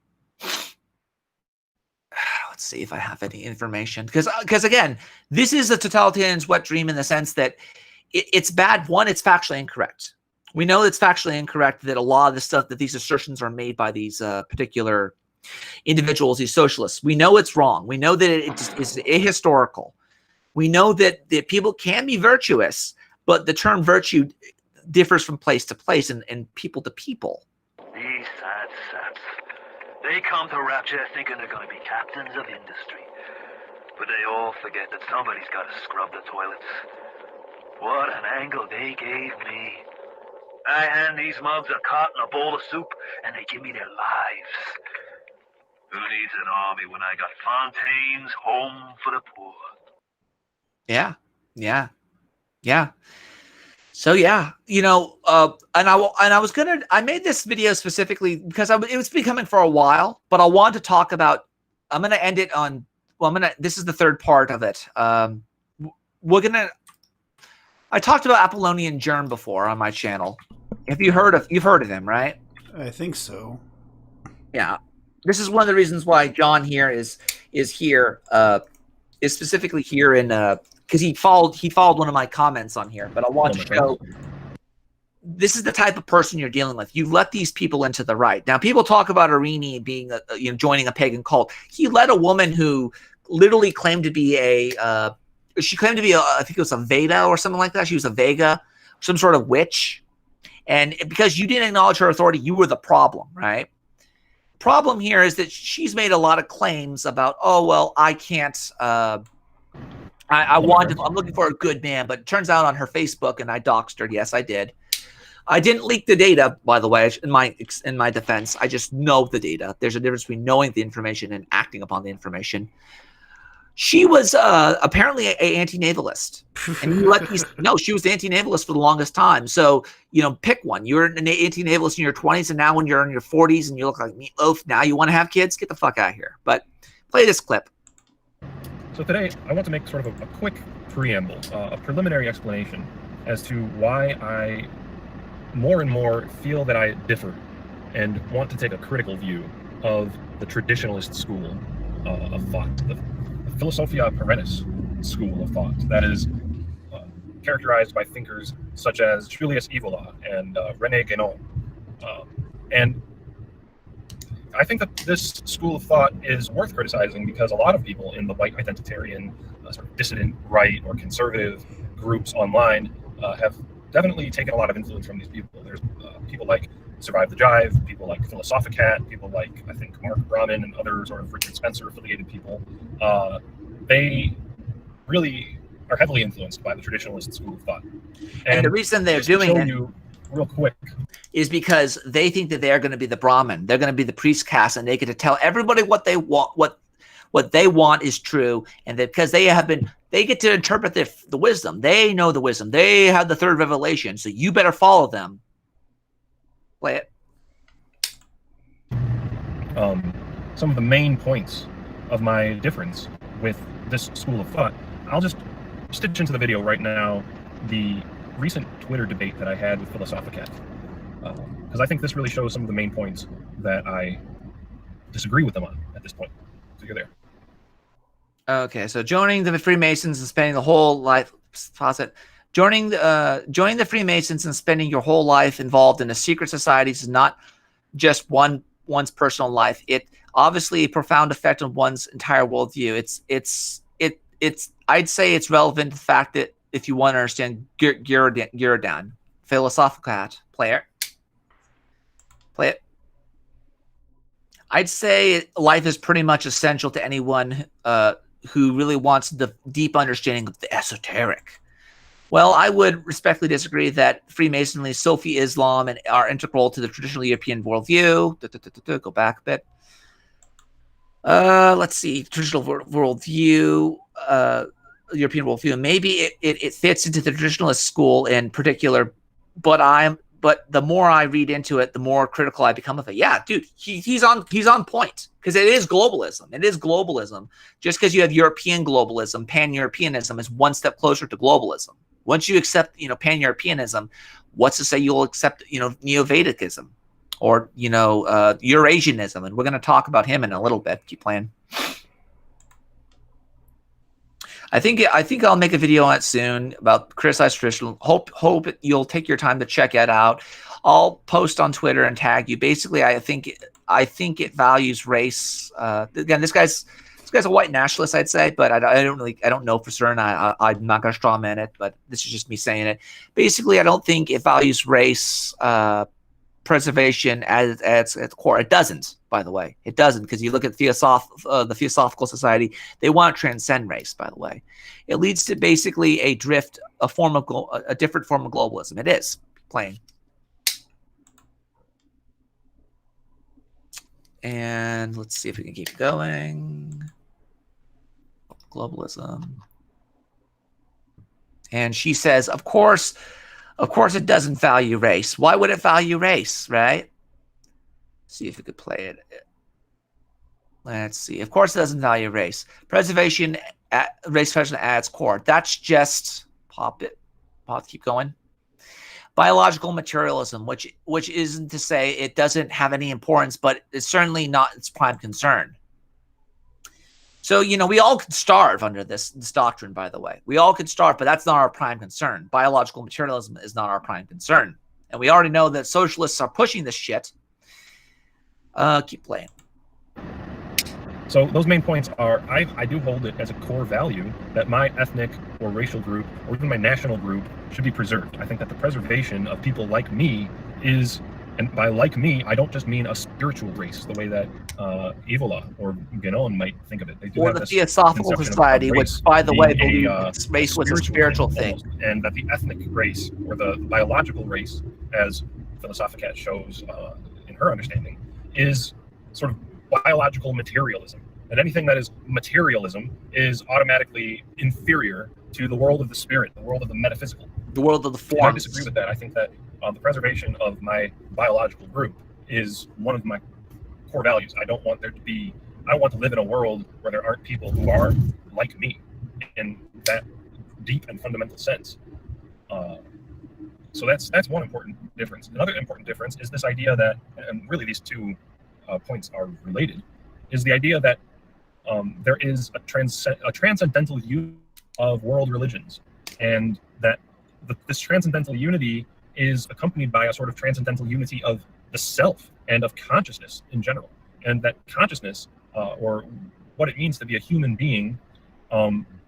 Let's see if I have any information, because again, this is a totalitarian's wet dream in the sense that it's bad. One, it's factually incorrect. We know it's factually incorrect that a lot of the stuff, that these assertions are made by these particular individuals, these socialists. We know it's wrong. We know that it is ahistorical. We know that people can be virtuous, but the term virtue differs from place to place and people to people. These sad saps. They come to Rapture thinking they're going to be captains of industry. But they all forget that somebody's got to scrub the toilets. What an angle they gave me. I hand these mugs a cot and a bowl of soup, and they give me their lives. Who needs an army when I got Fontaine's Home for the Poor? Yeah. So yeah, you know, I made this video specifically because it was becoming for a while, but I want to talk about. I'm gonna end it on. Well, this is the third part of it. I talked about Apollonian Germ before on my channel. You've heard of him, right? I think so. Yeah. This is one of the reasons why John here is here, is specifically here in because he followed one of my comments on here. But I want to show this is the type of person you're dealing with. You let these people into the right. Now, people talk about Irini being joining a pagan cult. He led a woman who literally claimed to be I think it was a Veda or something like that. She was a Vega, some sort of witch. And because you didn't acknowledge her authority, you were the problem, right? Problem here is that she's made a lot of claims about, oh, well, I can't, I'm looking for a good man, but it turns out on her Facebook, and I doxed her. Yes, I did. I didn't leak the data, by the way, in my defense. I just know the data. There's a difference between knowing the information and acting upon the information. She was apparently an anti-natalist. And no, she was the anti-natalist for the longest time. So, pick one. You're an anti-natalist in your 20s, and now when you're in your 40s and you look like meatloaf, now you want to have kids? Get the fuck out of here. But play this clip. So today, I want to make sort of a quick preamble, a preliminary explanation as to why I more and more feel that I differ and want to take a critical view of the traditionalist school of thought, the Philosophia Perennis school of thought that is characterized by thinkers such as Julius Evola and Renegade. And I think that this school of thought is worth criticizing because a lot of people in the white identitarian, sort of dissident right or conservative groups online have definitely taken a lot of influence from these people. There's people like Survive the Jive, people like Philosophicat, people like, I think, Mark Brahman and other sort of Richard Spencer affiliated people. They really are heavily influenced by the traditionalist school of thought. And the reason they're doing it, real quick, is because they think that they're going to be the Brahmin. They're going to be the priest caste, and they get to tell everybody what they want, what they want is true, and that because they get to interpret the wisdom. They know the wisdom. They have the third revelation, so you better follow them. Play it. Some of the main points of my difference with this school of thought, I'll just stitch into the video right now the recent Twitter debate that I had with Philosophicat, because I think this really shows some of the main points that I disagree with them on at this point. So you're there. Okay, so joining the Freemasons and spending the whole life, joining the Freemasons and spending your whole life involved in a secret society is not just one's personal life. It obviously a profound effect on one's entire worldview. I'd say it's relevant to the fact that if you want to understand Girardan. Philosophical cat. Play it. Play it. I'd say life is pretty much essential to anyone who really wants the deep understanding of the esoteric. Well, I would respectfully disagree that Freemasonry, Sufi Islam, and are integral to the traditional European worldview. Go back a bit. Let's see. Traditional worldview, European worldview. Maybe it fits into the traditionalist school in particular, but the more I read into it, the more critical I become of it. Yeah, dude, he's on point, because it is globalism. It is globalism. Just because you have European globalism, pan-Europeanism is one step closer to globalism. Once you accept, pan-Europeanism, what's to say you'll accept, Neo-Vedicism or, Eurasianism? And we're going to talk about him in a little bit. Keep playing. I think I'll make a video on it soon about criticize traditional. Hope you'll take your time to check it out. I'll post on Twitter and tag you. Basically, I think it values race. Again, this guy's a white nationalist, I'd say, but I don't know for certain. I'm not gonna straw man it, but this is just me saying it. Basically, I don't think it values race preservation at its core. It doesn't, by the way. It doesn't, because you look at the Theosophical Society, they want to transcend race, by the way. It leads to basically a different form of globalism. It is plain. And let's see if we can keep going. Globalism. And she says, of course it doesn't value race. Why would it value race, right? See if we could play it. Let's see. Of course it doesn't value race. Preservation, race preservation at its core. That's just, keep going. Biological materialism, which isn't to say it doesn't have any importance, but it's certainly not its prime concern. So, we all could starve under this doctrine, by the way. We all could starve, but that's not our prime concern. Biological materialism is not our prime concern. And we already know that socialists are pushing this shit. Keep playing. So those main points are, I do hold it as a core value that my ethnic or racial group, or even my national group, should be preserved. I think that the preservation of people like me is, and by like me, I don't just mean a spiritual race, the way that Evola or Ganon might think of it. They do or have the this Theosophical conception of Society, race which, by the way, being believes race was a spiritual thing. And that the ethnic race, or the biological race, as Philosophicat shows in her understanding, is sort of biological materialism. And anything that is materialism is automatically inferior to the world of the spirit, the world of the metaphysical. The world of the forms. I disagree with that. I think that the preservation of my biological group is one of my core values. I don't want there to be, I want to live in a world where there aren't people who are like me in that deep and fundamental sense. So that's one important difference. Another important difference is this idea that, and really these two points are related, is the idea that there is a transcendental unity of world religions, and that this transcendental unity is accompanied by a sort of transcendental unity of the self and of consciousness in general, and that consciousness, or what it means to be a human being,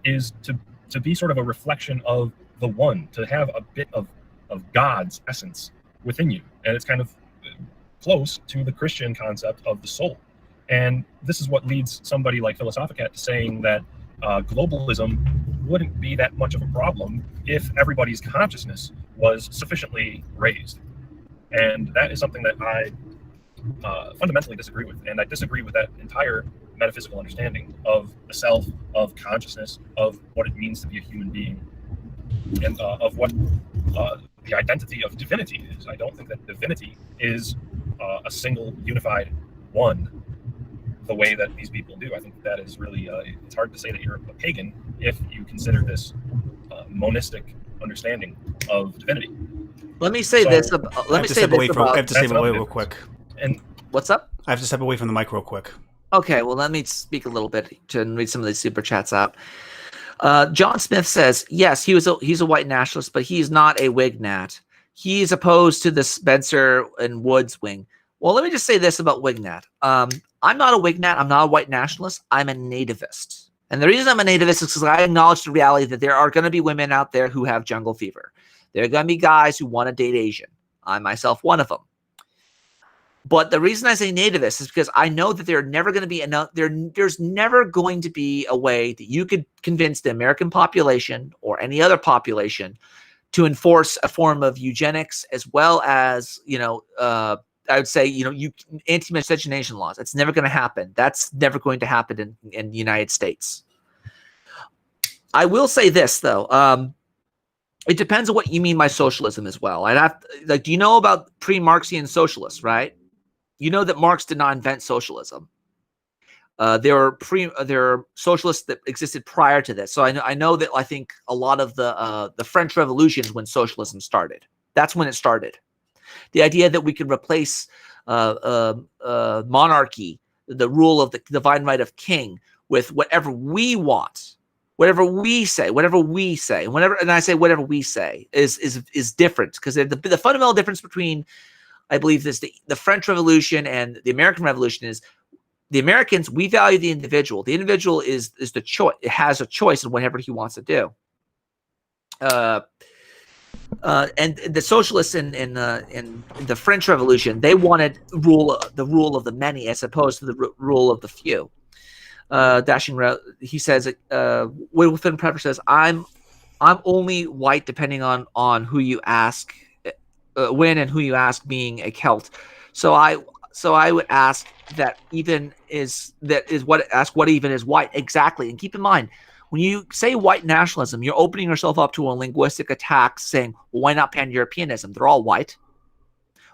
is to be sort of a reflection of the one, to have a bit of God's essence within you, and it's kind of close to the Christian concept of the soul. And this is what leads somebody like Philosophicat to saying that globalism wouldn't be that much of a problem if everybody's consciousness was sufficiently raised. And that is something that I fundamentally disagree with. And I disagree with that entire metaphysical understanding of the self, of consciousness, of what it means to be a human being, and of what the identity of divinity is. I don't think that divinity is a single unified one, the way that these people do. I think that is really, it's hard to say that you're a pagan if you consider this monistic understanding of divinity. Let me say this. Let me say this about. I have to step away real quick. And what's up? I have to step away from the mic real quick. Okay, well, let me speak a little bit to read some of these super chats out. John Smith says, yes, he's a white nationalist, but he's not a Wignat. He's opposed to the Spencer and Woods wing. Well, let me just say this about Wignat. I'm not a Wignat. I'm not a white nationalist. I'm a nativist. And the reason I'm a nativist is because I acknowledge the reality that there are going to be women out there who have jungle fever. There are going to be guys who want to date Asian. I myself, one of them. But the reason I say nativist is because I know that there are never going to be enough. There's never going to be a way that you could convince the American population or any other population to enforce a form of eugenics, as well as, I would say, anti-miscegenation laws. It's never going to happen. That's never going to happen in the United States. I will say this, though. It depends on what you mean by socialism as well. Do you know about pre-Marxian socialists, right? You know that Marx did not invent socialism. There are socialists that existed prior to this. So I know that I think a lot of the French Revolution is when socialism started. That's when it started. The idea that we could replace monarchy, the rule of the divine right of king, with whatever we want, whatever we say, and I say whatever we say is different, because the fundamental difference between, I believe, this the French Revolution and the American Revolution is the Americans, we value the individual. The individual is the choice. It has a choice in whatever he wants to do. And the socialists in the French Revolution, they wanted the rule of the many as opposed to the rule of the few. He says, Wilfred Prepper says, I'm only white depending on who you ask, when and who you ask, being a Celt. So I would ask what even is white exactly. And keep in mind, when you say white nationalism, you're opening yourself up to a linguistic attack, saying, well, why not pan-Europeanism? They're all white.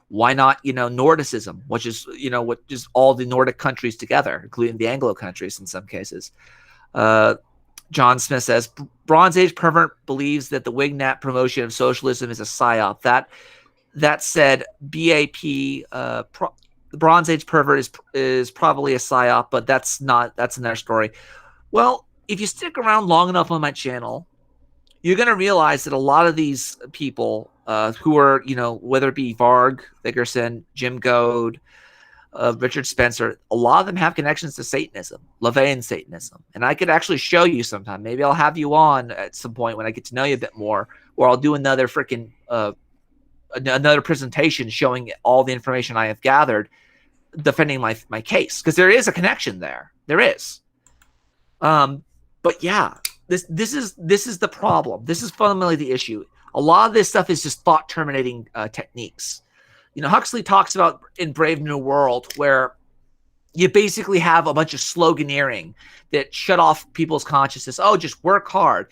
Why not, Nordicism, which is, what is all the Nordic countries together, including the Anglo countries in some cases. John Smith says, Bronze Age pervert believes that the Wignat promotion of socialism is a psyop. That said, BAP, the Bronze Age pervert is probably a psyop, but that's another story. Well, if you stick around long enough on my channel, you're going to realize that a lot of these people who are, whether it be Varg Vigerson, Jim Goad, Richard Spencer, a lot of them have connections to Satanism, LaVeyan Satanism. And I could actually show you sometime. Maybe I'll have you on at some point when I get to know you a bit more, or I'll do another another presentation showing all the information I have gathered defending my case, because there is a connection there. There is. But yeah, this is the problem. This is fundamentally the issue. A lot of this stuff is just thought terminating techniques. Huxley talks about in Brave New World, where you basically have a bunch of sloganeering that shut off people's consciousness. Oh, just work hard.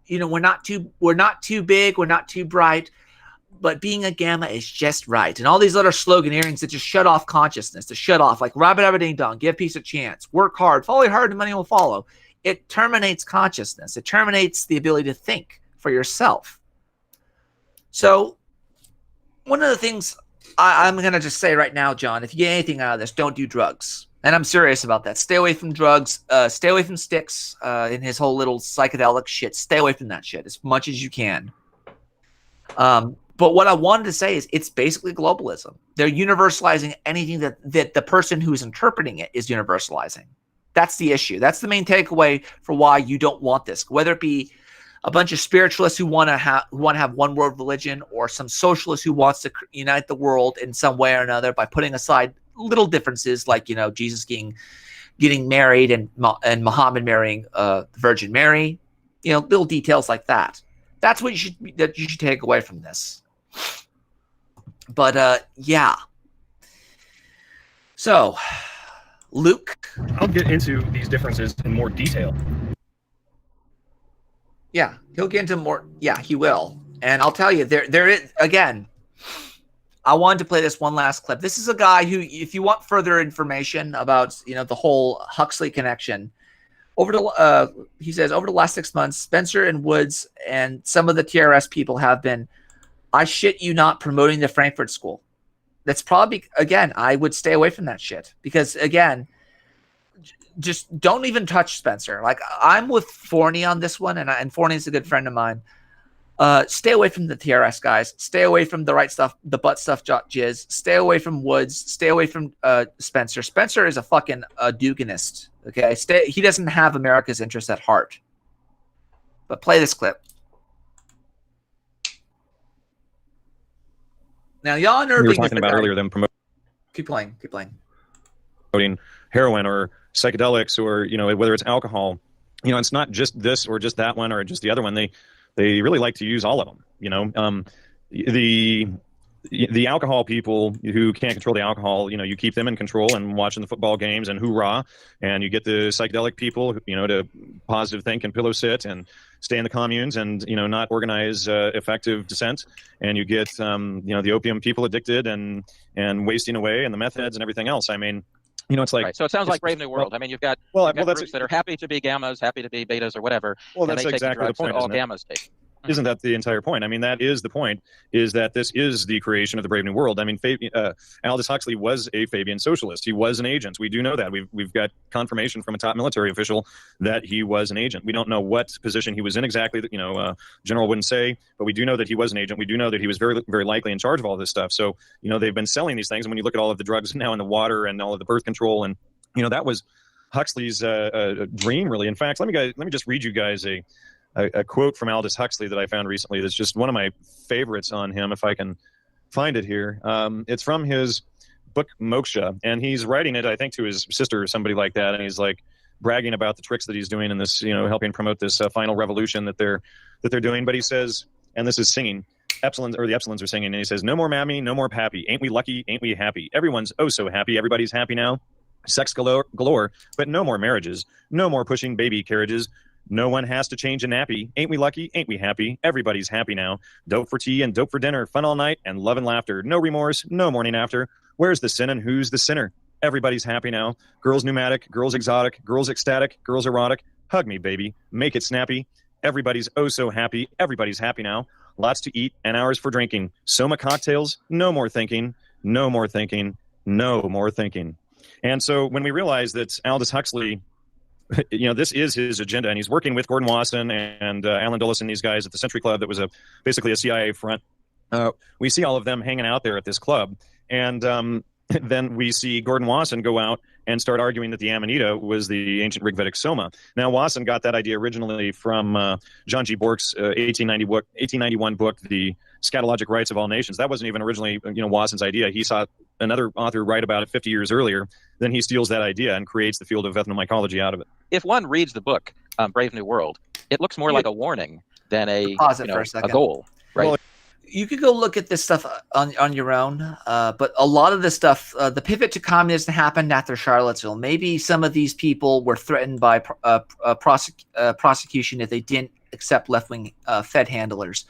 We're not too big, we're not too bright, but being a gamma is just right. And all these other sloganeerings that just shut off consciousness, to shut off, like rabbit, rabbit, ding dong, give peace a chance, work hard, follow hard, and money will follow. It terminates consciousness. It terminates the ability to think for yourself. So one of the things I'm going to just say right now, John, if you get anything out of this, don't do drugs. And I'm serious about that. Stay away from drugs. Stay away from Styx and his whole little psychedelic shit. Stay away from that shit as much as you can. But what I wanted to say is it's basically globalism. They're universalizing anything that the person who's interpreting it is universalizing. That's the issue. That's the main takeaway for why you don't want this. Whether it be a bunch of spiritualists who want to have one world religion, or some socialist who wants to unite the world in some way or another by putting aside little differences like, Jesus getting married and Muhammad marrying the Virgin Mary, little details like that. That's what you should take away from this. But yeah. So, Luke, I'll get into these differences in more detail. Yeah, he'll get into more. Yeah, he will. And I'll tell you, there is, again, I wanted to play this one last clip. This is a guy who, if you want further information about, the whole Huxley connection, he says, over the last 6 months, Spencer and Woods and some of the TRS people have been, I shit you not, promoting the Frankfurt School. That's probably, again, I would stay away from that shit, because, again, just don't even touch Spencer. Like, I'm with Forney on this one, and Forney's a good friend of mine. Stay away from the TRS guys. Stay away from the right stuff, the butt stuff, jizz. Stay away from Woods. Stay away from Spencer. Spencer is a fucking Duganist. Okay, he doesn't have America's interest at heart. But play this clip. Now, Jan Irving. We were talking about earlier them promoting. Keep playing. Keep playing. Promoting heroin or psychedelics or whether it's alcohol. It's not just this or just that one or just the other one. They really like to use all of them. The alcohol people who can't control the alcohol, you keep them in control and watching the football games and hoorah, and you get the psychedelic people, to positive think and pillow sit and stay in the communes and not organize effective dissent, and you get the opium people addicted and wasting away, and the meth heads and everything else. I mean, it's like right. So it sounds like Brave New World. I mean, you've got groups that are happy to be gammas, happy to be betas, or whatever. Well, and that's they take exactly the drugs point. that all Isn't it? gammas take. Isn't that the entire point? I mean, that is the point, is that this is the creation of the Brave New World. I mean, Aldous Huxley was a Fabian socialist. He was an agent. We do know that. We've got confirmation from a top military official that he was an agent. We don't know what position he was in exactly. General wouldn't say, but we do know that he was an agent. We do know that he was very, very likely in charge of all this stuff. So, they've been selling these things. And when you look at all of the drugs now in the water and all of the birth control, and, that was Huxley's dream, really. In fact, let me just read you guys a quote from Aldous Huxley that I found recently that's just one of my favorites on him, if I can find it here. It's from his book Moksha, and he's writing it, I think, to his sister or somebody like that, and he's like bragging about the tricks that he's doing in this, helping promote this final revolution that they're doing. But he says, and this is singing, the Epsilons are singing, and he says, "No more mammy, no more pappy. Ain't we lucky? Ain't we happy? Everyone's oh so happy. Everybody's happy now. Sex galore, but no more marriages. No more pushing baby carriages. No one has to change a nappy. Ain't we lucky? Ain't we happy? Everybody's happy now. Dope for tea and dope for dinner. Fun all night and love and laughter. No remorse, no morning after. Where's the sin and who's the sinner? Everybody's happy now. Girls pneumatic, girls exotic, girls ecstatic, girls erotic. Hug me, baby. Make it snappy. Everybody's oh so happy. Everybody's happy now. Lots to eat and hours for drinking. Soma cocktails. No more thinking. No more thinking. No more thinking." And so when we realize that Aldous Huxley, this is his agenda, and he's working with Gordon Wasson and Alan Dulles and these guys at the Century Club that was basically a CIA front. We see all of them hanging out there at this club, and then we see Gordon Wasson go out and start arguing that the Amanita was the ancient Rigvedic Soma. Now, Wasson got that idea originally from John G. Bork's 1891 book, The Scatologic Rights of All Nations. That wasn't even originally Wasson's idea. He saw another author write about it 50 years earlier. Then he steals that idea and creates the field of ethnomycology out of it. If one reads the book, Brave New World, it looks more like a warning than a goal, right? Well, you could go look at this stuff on your own, but a lot of this stuff, the pivot to communism happened after Charlottesville. Maybe some of these people were threatened by prosecution if they didn't accept left-wing Fed handlers.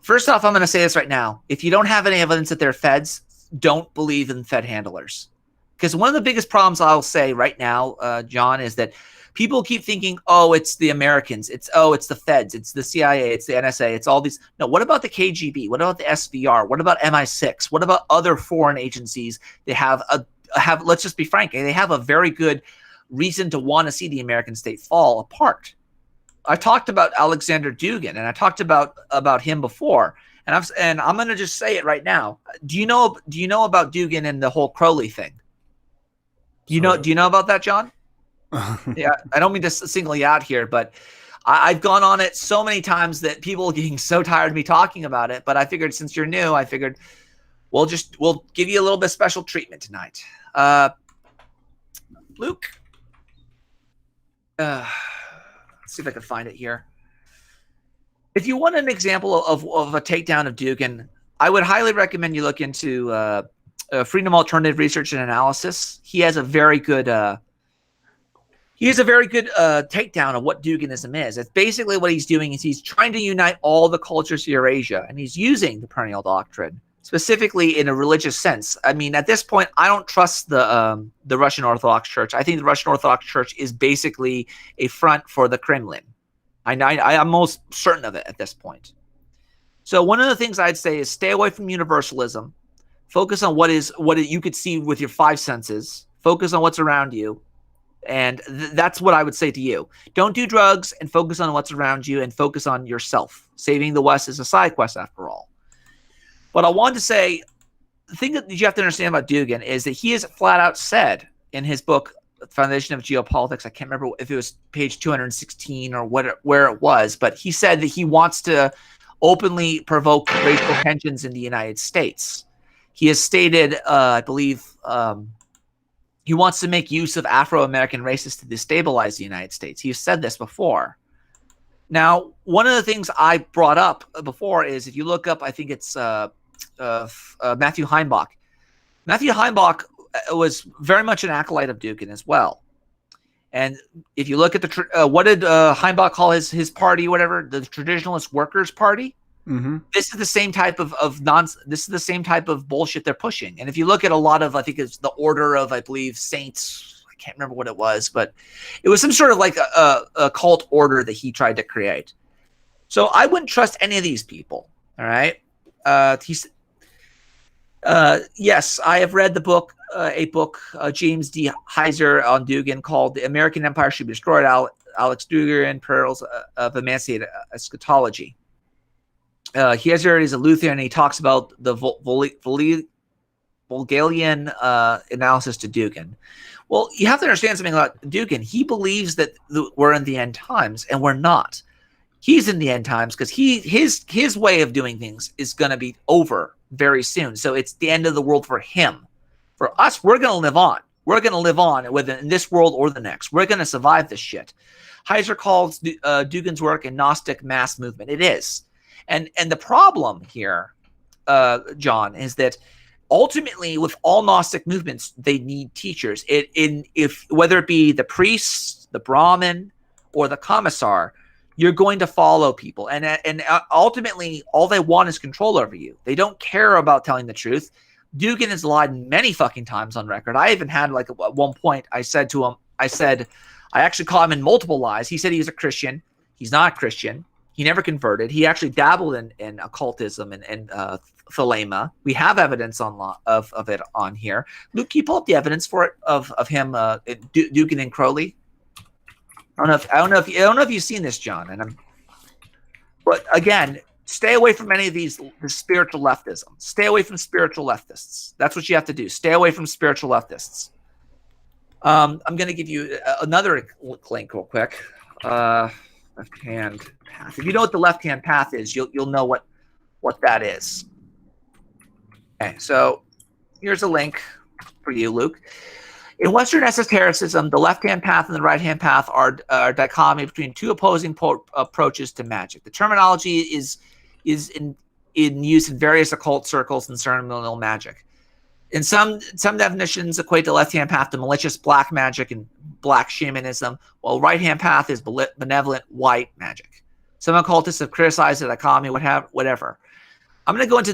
First off, I'm going to say this right now. If you don't have any evidence that they're Feds, don't believe in Fed handlers. Because one of the biggest problems I'll say right now, John, is that people keep thinking, oh, it's the Americans. It's the Feds. It's the CIA. It's the NSA. It's all these. No, what about the KGB? What about the SVR? What about MI6? What about other foreign agencies? They have, let's just be frank, they have a very good reason to want to see the American state fall apart. I talked about Alexander Dugin, and I talked about him before, and I'm going to just say it right now. Do you know about Dugin and the whole Crowley thing? Do you know about that, John? Yeah, I don't mean to single you out here, but I've gone on it so many times that people are getting so tired of me talking about it. But I figured since you're new, we'll give you a little bit of special treatment tonight. Luke, let's see if I can find it here. If you want an example of a takedown of Dugin, I would highly recommend you look into Freedom Alternative Research and Analysis. He has a very good takedown of what Duginism is. It's basically what he's doing is he's trying to unite all the cultures of Eurasia, and he's using the perennial doctrine, specifically in a religious sense. I mean, at this point, I don't trust the Russian Orthodox Church. I think the Russian Orthodox Church is basically a front for the Kremlin. I'm most certain of it at this point. So one of the things I'd say is stay away from universalism. Focus on what you could see with your five senses. Focus on what's around you. And that's what I would say to you. Don't do drugs and focus on what's around you and focus on yourself. Saving the West is a side quest after all. But I wanted to say, the thing that you have to understand about Dugin is that he has flat out said in his book, Foundation of Geopolitics, I can't remember if it was page 216 or where it was, but he said that he wants to openly provoke racial tensions in the United States. He has stated, I believe, he wants to make use of Afro-American races to destabilize the United States. He has said this before. Now, one of the things I brought up before is if you look up, I think it's Matthew Heimbach. Matthew Heimbach was very much an acolyte of Dugin as well. And if you look at the what did Heimbach call his party, whatever, the Traditionalist Workers Party? Mm-hmm. This is the same type of this is the same type of bullshit they're pushing. And if you look at a lot of, I think it's the Order of, I believe, Saints, I can't remember what it was, but it was some sort of like a cult order that he tried to create. So I wouldn't trust any of these people. All right. Yes, I have read the book, James D. Heiser on Dugin called "The American Empire Should Be Destroyed." Alex Dugin, Perils of Emancipated Eschatology. Heiser is a Lutheran, and he talks about the Volgalian analysis to Dugin. Well, you have to understand something about Dugin. He believes that we're in the end times, and we're not. He's in the end times because his way of doing things is going to be over very soon. So it's the end of the world for him. For us, we're going to live on. We're going to live on, whether in this world or the next. We're going to survive this shit. Heiser calls Dugin's work a Gnostic mass movement. It is. And the problem here, John, is that ultimately with all Gnostic movements, they need teachers. If whether it be the priest, the Brahmin, or the commissar, you're going to follow people. And ultimately, all they want is control over you. They don't care about telling the truth. Dugin has lied many fucking times on record. I even had, like, at one point, I said to him, I actually caught him in multiple lies. He said he was a Christian. He's not a Christian. He never converted. He actually dabbled in occultism and thelema. We have evidence of it on here. Luke, can you pull up the evidence for it of him, Dugin and Crowley? I don't know if you've seen this, John. But again, stay away from any of the spiritual leftism. Stay away from spiritual leftists. That's what you have to do. Stay away from spiritual leftists. I'm going to give you another link real quick. Left-hand path. If you know what the left-hand path is, you'll know what that is. Okay, so here's a link for you, Luke. In Western esotericism, the left-hand path and the right-hand path are a dichotomy between two opposing approaches to magic. The terminology is in use in various occult circles and ceremonial magic. In some definitions equate the left-hand path to malicious black magic and black shamanism, while right-hand path is benevolent white magic. Some occultists have criticized the dichotomy, whatever. I'm going to go into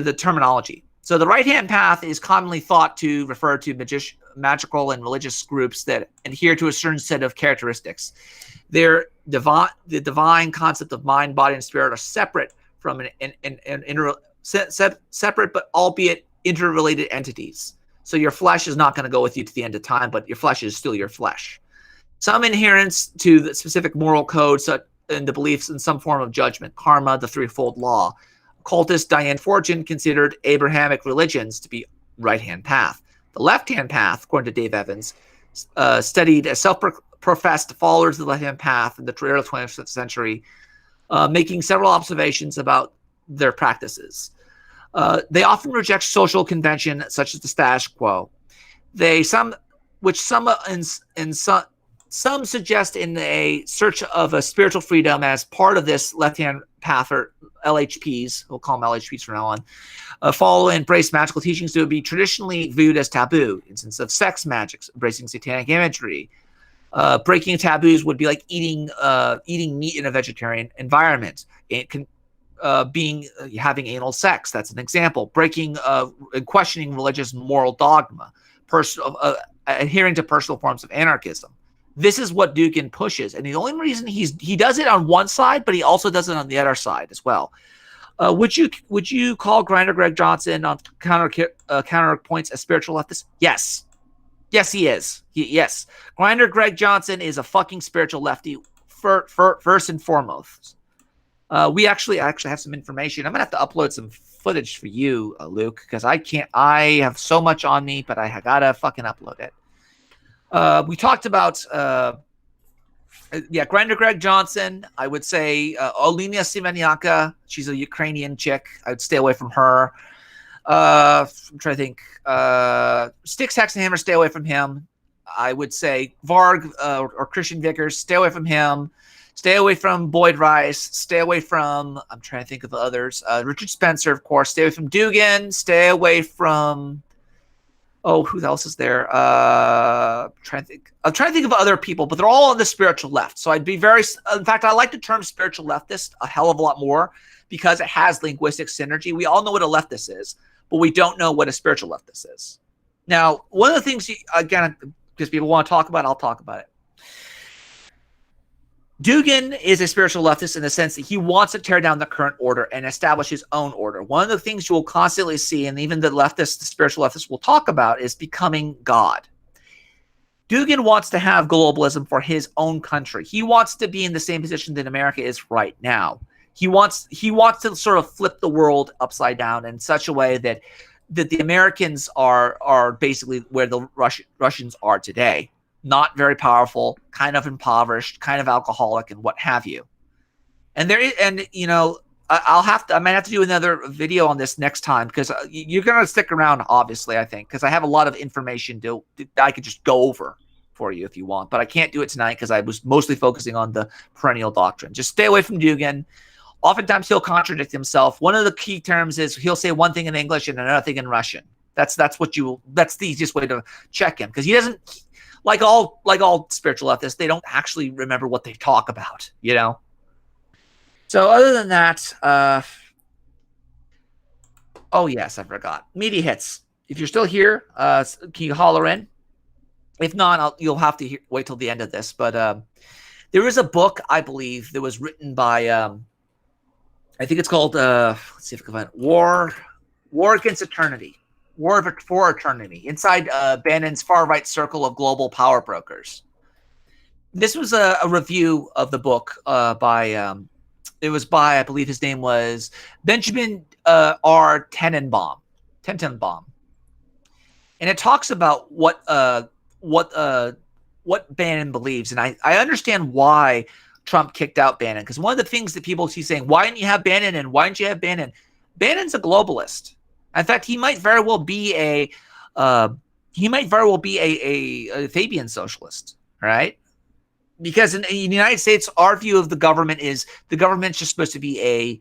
the terminology. So the right-hand path is commonly thought to refer to magical and religious groups that adhere to a certain set of characteristics. The divine concept of mind, body, and spirit are separate from separate but albeit interrelated entities. So your flesh is not going to go with you to the end of time, but your flesh is still your flesh. Some adherence to the specific moral code and the beliefs in some form of judgment, karma, the threefold law. Occultist Diane Fortune considered Abrahamic religions to be right-hand path. The left-hand path, according to Dave Evans, studied as self-professed followers of the left-hand path in the early 20th century, making several observations about their practices. They often reject social convention, such as the status quo. Some suggest in a search of a spiritual freedom as part of this left-hand path, or LHPs, we'll call them LHPs from now on, follow and embrace magical teachings that would be traditionally viewed as taboo. Instance of sex magic, embracing satanic imagery. Breaking taboos would be like eating meat in a vegetarian environment. It can having anal sex. That's an example. Breaking and questioning religious moral dogma. Adhering to personal forms of anarchism. This is what Dugin pushes, and the only reason he does it on one side, but he also does it on the other side as well. Would you call Grindr Greg Johnson on counterpoints a spiritual leftist? Yes, Yes, he is. Yes. Grinder Greg Johnson is a fucking spiritual lefty, first and foremost. We actually have some information. I'm going to have to upload some footage for you, Luke, because I have so much on me, but I got to fucking upload it. We talked about, Grinder Greg Johnson. I would say Olena Semeniaka. She's a Ukrainian chick. I would stay away from her. I'm trying to think. Styx Hexenhammer, stay away from him. I would say Varg or Christian Vickers, stay away from him. Stay away from Boyd Rice. Stay away from, I'm trying to think of the others. Richard Spencer, of course. Stay away from Dugan. Stay away from, who else is there? I'm trying to think of other people, but they're all on the spiritual left. So I'd be in fact, I like the term spiritual leftist a hell of a lot more because it has linguistic synergy. We all know what a leftist is, but we don't know what a spiritual leftist is. Now, one of the things, again, because people want to talk about it, I'll talk about it. Dugan is a spiritual leftist in the sense that he wants to tear down the current order and establish his own order. One of the things you will constantly see, and even the spiritual leftists will talk about, is becoming God. Dugan wants to have globalism for his own country. He wants to be in the same position that America is right now. He wants to sort of flip the world upside down in such a way that the Americans are basically where the Russians are today. Not very powerful, kind of impoverished, kind of alcoholic, and what have you. And I might have to do another video on this next time because you're going to stick around, obviously, I think, because I have a lot of information that I could just go over for you if you want, but I can't do it tonight because I was mostly focusing on the perennial doctrine. Just stay away from Dugan. Oftentimes he'll contradict himself. One of the key terms is he'll say one thing in English and another thing in Russian. That's the easiest way to check him because he doesn't. Like all spiritual leftists, they don't actually remember what they talk about, So other than that, oh yes, I forgot. Media hits. If you're still here, can you holler in? If not, you'll have to wait till the end of this. But there is a book, I believe, that was written by, I think it's called, let's see if I can find it, War Against Eternity. War for Eternity, inside Bannon's far-right circle of global power brokers. This was a review of the book by, I believe his name was Benjamin R. Tenenbaum. And it talks about what Bannon believes. And I understand why Trump kicked out Bannon, because one of the things that people see saying, why didn't you have Bannon and why didn't you have Bannon? Bannon's a globalist. In fact, he might very well be a Fabian socialist, right? Because in the United States, our view of the government is the government's just supposed to be a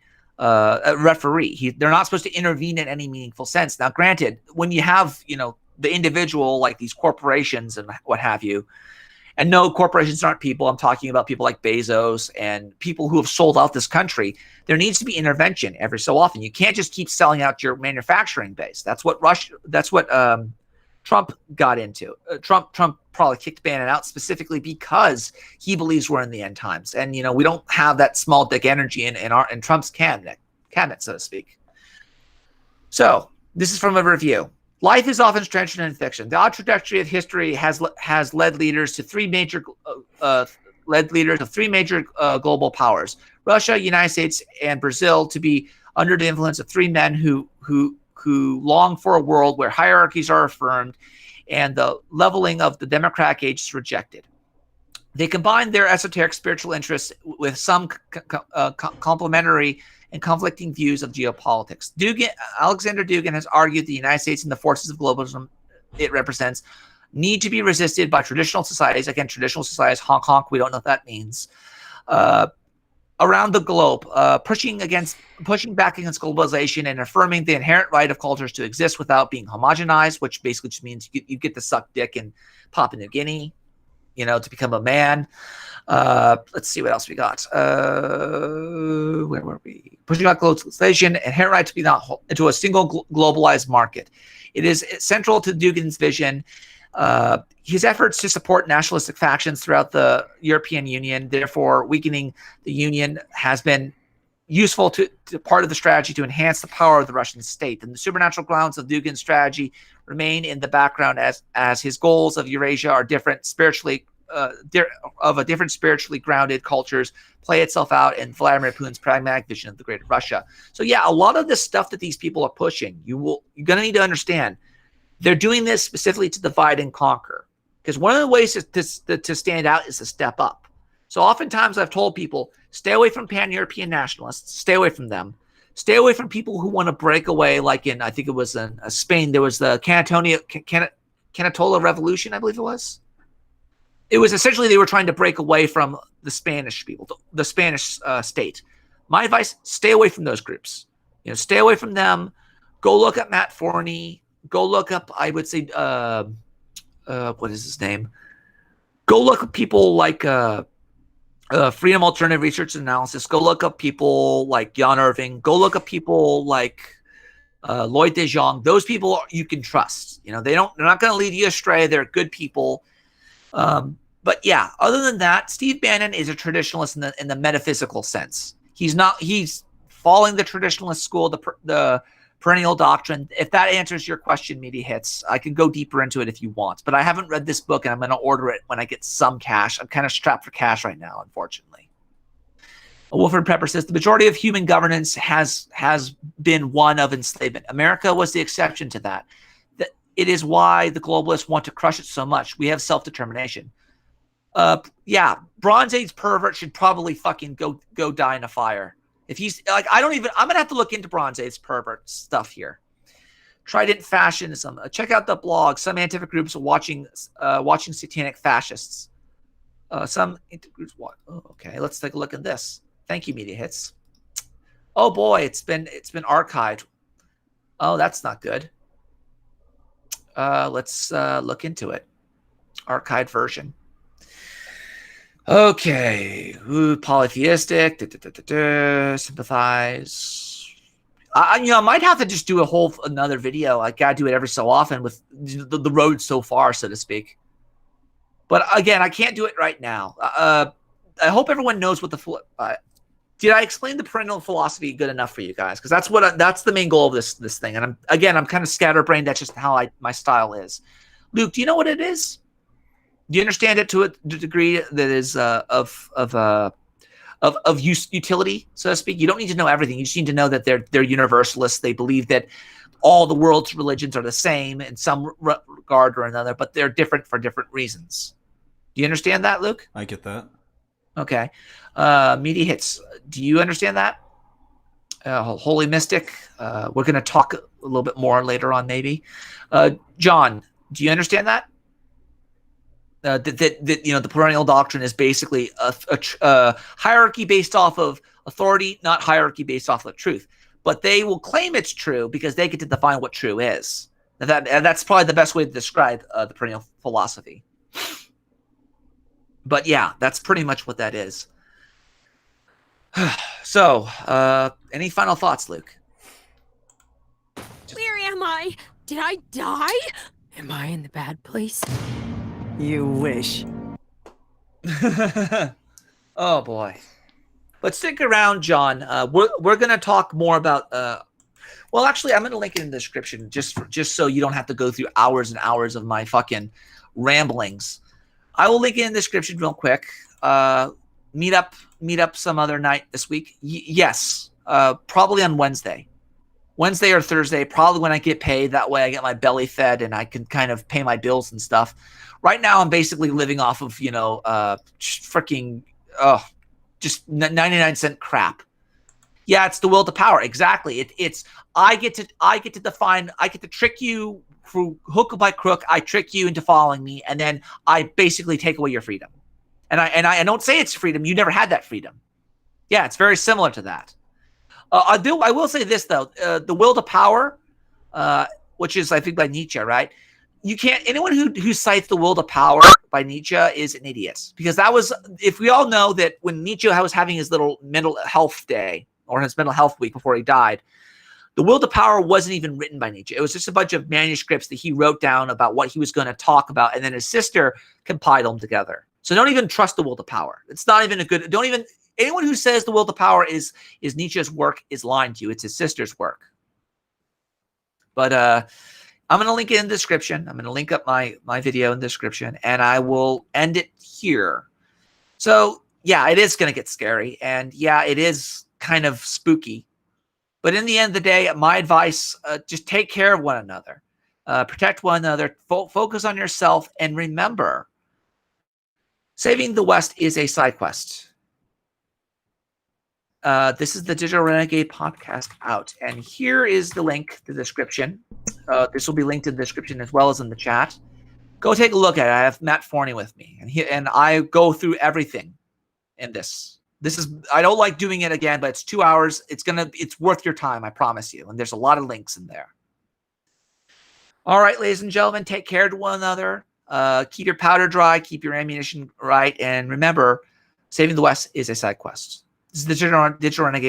referee. They're not supposed to intervene in any meaningful sense. Now, granted, when you have the individual like these corporations and what have you, and no, corporations aren't people. I'm talking about people like Bezos and people who have sold out this country. There needs to be intervention every so often. You can't just keep selling out your manufacturing base. That's what Trump got into. Trump probably kicked Bannon out specifically because he believes we're in the end times, and we don't have that small dick energy in Trump's cabinet, so to speak. So this is from a review. Life is often trenchant in fiction. The odd trajectory of history has led leaders to three major global powers: Russia, United States, and Brazil, to be under the influence of three men who long for a world where hierarchies are affirmed and the leveling of the democratic age is rejected. They combine their esoteric spiritual interests with some complementary and conflicting views of geopolitics. Alexander Dugan has argued the United States and the forces of globalism it represents need to be resisted by traditional societies. Again, traditional societies, honk honk, we don't know what that means. Around the globe, pushing back against globalization and affirming the inherent right of cultures to exist without being homogenized, which basically just means you get to suck dick in Papua New Guinea, to become a man. Let's see what else we got. Where were we? Pushing back globalization, inherent right to be not into a single globalized market. It is central to Dugan's vision. His efforts to support nationalistic factions throughout the European Union, therefore weakening the Union, has been useful to part of the strategy to enhance the power of the Russian state. And the supernatural grounds of Dugin's strategy remain in the background as his goals of Eurasia are different spiritually, of a different spiritually grounded cultures play itself out in Vladimir Putin's pragmatic vision of the Greater Russia. So yeah, a lot of the stuff that these people are pushing, you're going to need to understand, they're doing this specifically to divide and conquer. Because one of the ways to stand out is to step up. So oftentimes I've told people, stay away from pan-European nationalists, stay away from them. Stay away from people who want to break away, like in, I think it was in Spain, there was the Canatola Revolution, I believe it was. It was essentially they were trying to break away from the Spanish people, the Spanish state. My advice, stay away from those groups. You know, stay away from them. Go look up Matt Forney. Go look up, I would say, what is his name? Go look up people like Freedom Alternative Research and Analysis. Go look up people like Jan Irving. Go look up people like Lloyd De Jong. Those people you can trust. You know, they're not going to lead you astray. They're good people. But yeah, other than that, Steve Bannon is a traditionalist in the metaphysical sense. He's following the traditionalist school, the perennial doctrine. If that answers your question, Meaty Hits, I can go deeper into it if you want. But I haven't read this book, and I'm going to order it when I get some cash. I'm kind of strapped for cash right now, unfortunately. Wolford Pepper says, the majority of human governance has been one of enslavement. America was the exception to that. It is why the globalists want to crush it so much. We have self-determination. Yeah, Bronze Age pervert should probably fucking go die in a fire. If he's like, I'm gonna have to look into Bronze Age pervert stuff here. Trident Fascism. Check out the blog. Some anti groups are watching satanic fascists. Some groups what? Oh, okay, let's take a look at this. Thank you, Media Hits. Oh boy, it's been archived. Oh, that's not good. Let's look into it. Archived version. Okay. Ooh, polytheistic. Sympathize. I might have to just do another video. I gotta do it every so often with the road so far, so to speak. But again, I can't do it right now. I hope everyone knows what did I explain the perennial philosophy good enough for you guys? Because that's the main goal of this thing. And I'm kind of scatterbrained. That's just how my style is. Luke, do you know what it is? Do you understand it to a degree that is of utility, so to speak? You don't need to know everything. You just need to know that they're universalists. They believe that all the world's religions are the same in some regard or another, but they're different for different reasons. Do you understand that, Luke? I get that. Okay. Meaty Hits. Do you understand that? Holy Mystic. We're going to talk a little bit more later on, maybe. John, do you understand that? That you know, the perennial doctrine is basically a hierarchy based off of authority, not hierarchy based off of truth. But they will claim it's true because they get to define what true is. And that's probably the best way to describe the perennial philosophy. But yeah, that's pretty much what that is. So, any final thoughts, Luke? Where am I? Did I die? Am I in the bad place? You wish. Oh boy. But stick around, John. We're gonna talk more about well, actually, I'm gonna link it in the description just so you don't have to go through hours and hours of my fucking ramblings. I will link it in the description real quick. Meet up some other night this week. Yes, probably on Wednesday or Thursday, probably when I get paid. That way I get my belly fed and I can kind of pay my bills and stuff. Right now I'm basically living off of, you know, freaking, just 99-cent crap. Yeah, it's the will to power. Exactly. I get to define, I get to trick you through hook or by crook. I trick you into following me, and then I basically take away your freedom. And I don't say it's freedom. You never had that freedom. Yeah, it's very similar to that. I will say this though: the will to power, which is I think by Nietzsche, right? You can't. Anyone who cites the will to power by Nietzsche is an idiot, because that was, if we all know that when Nietzsche was having his little mental health day or his mental health week before he died, the will to power wasn't even written by Nietzsche. It was just a bunch of manuscripts that he wrote down about what he was going to talk about, and then his sister compiled them together. So don't even trust the will to power. It's not even a good. Don't even. anyone who says the will to power is Nietzsche's work is lying to you. It's his sister's work. But I'm going to link it in the description. I'm going to link up my video in the description, and I will end it here. So yeah, it is going to get scary, and yeah, it is kind of spooky. But in the end of the day, my advice, just take care of one another. Protect one another. Focus on yourself, and remember, saving the West is a side quest. This is the Digital Renegade podcast out, and here is the link, the description. This will be linked in the description as well as in the chat. Go take a look at it. I have Matt Forney with me, and I go through everything in this. This is, I don't like doing it again, but it's 2 hours. It's worth your time, I promise you. And there's a lot of links in there. All right, ladies and gentlemen, take care to one another. Keep your powder dry, keep your ammunition right, and remember, saving the West is a side quest. This is the Digital Renegade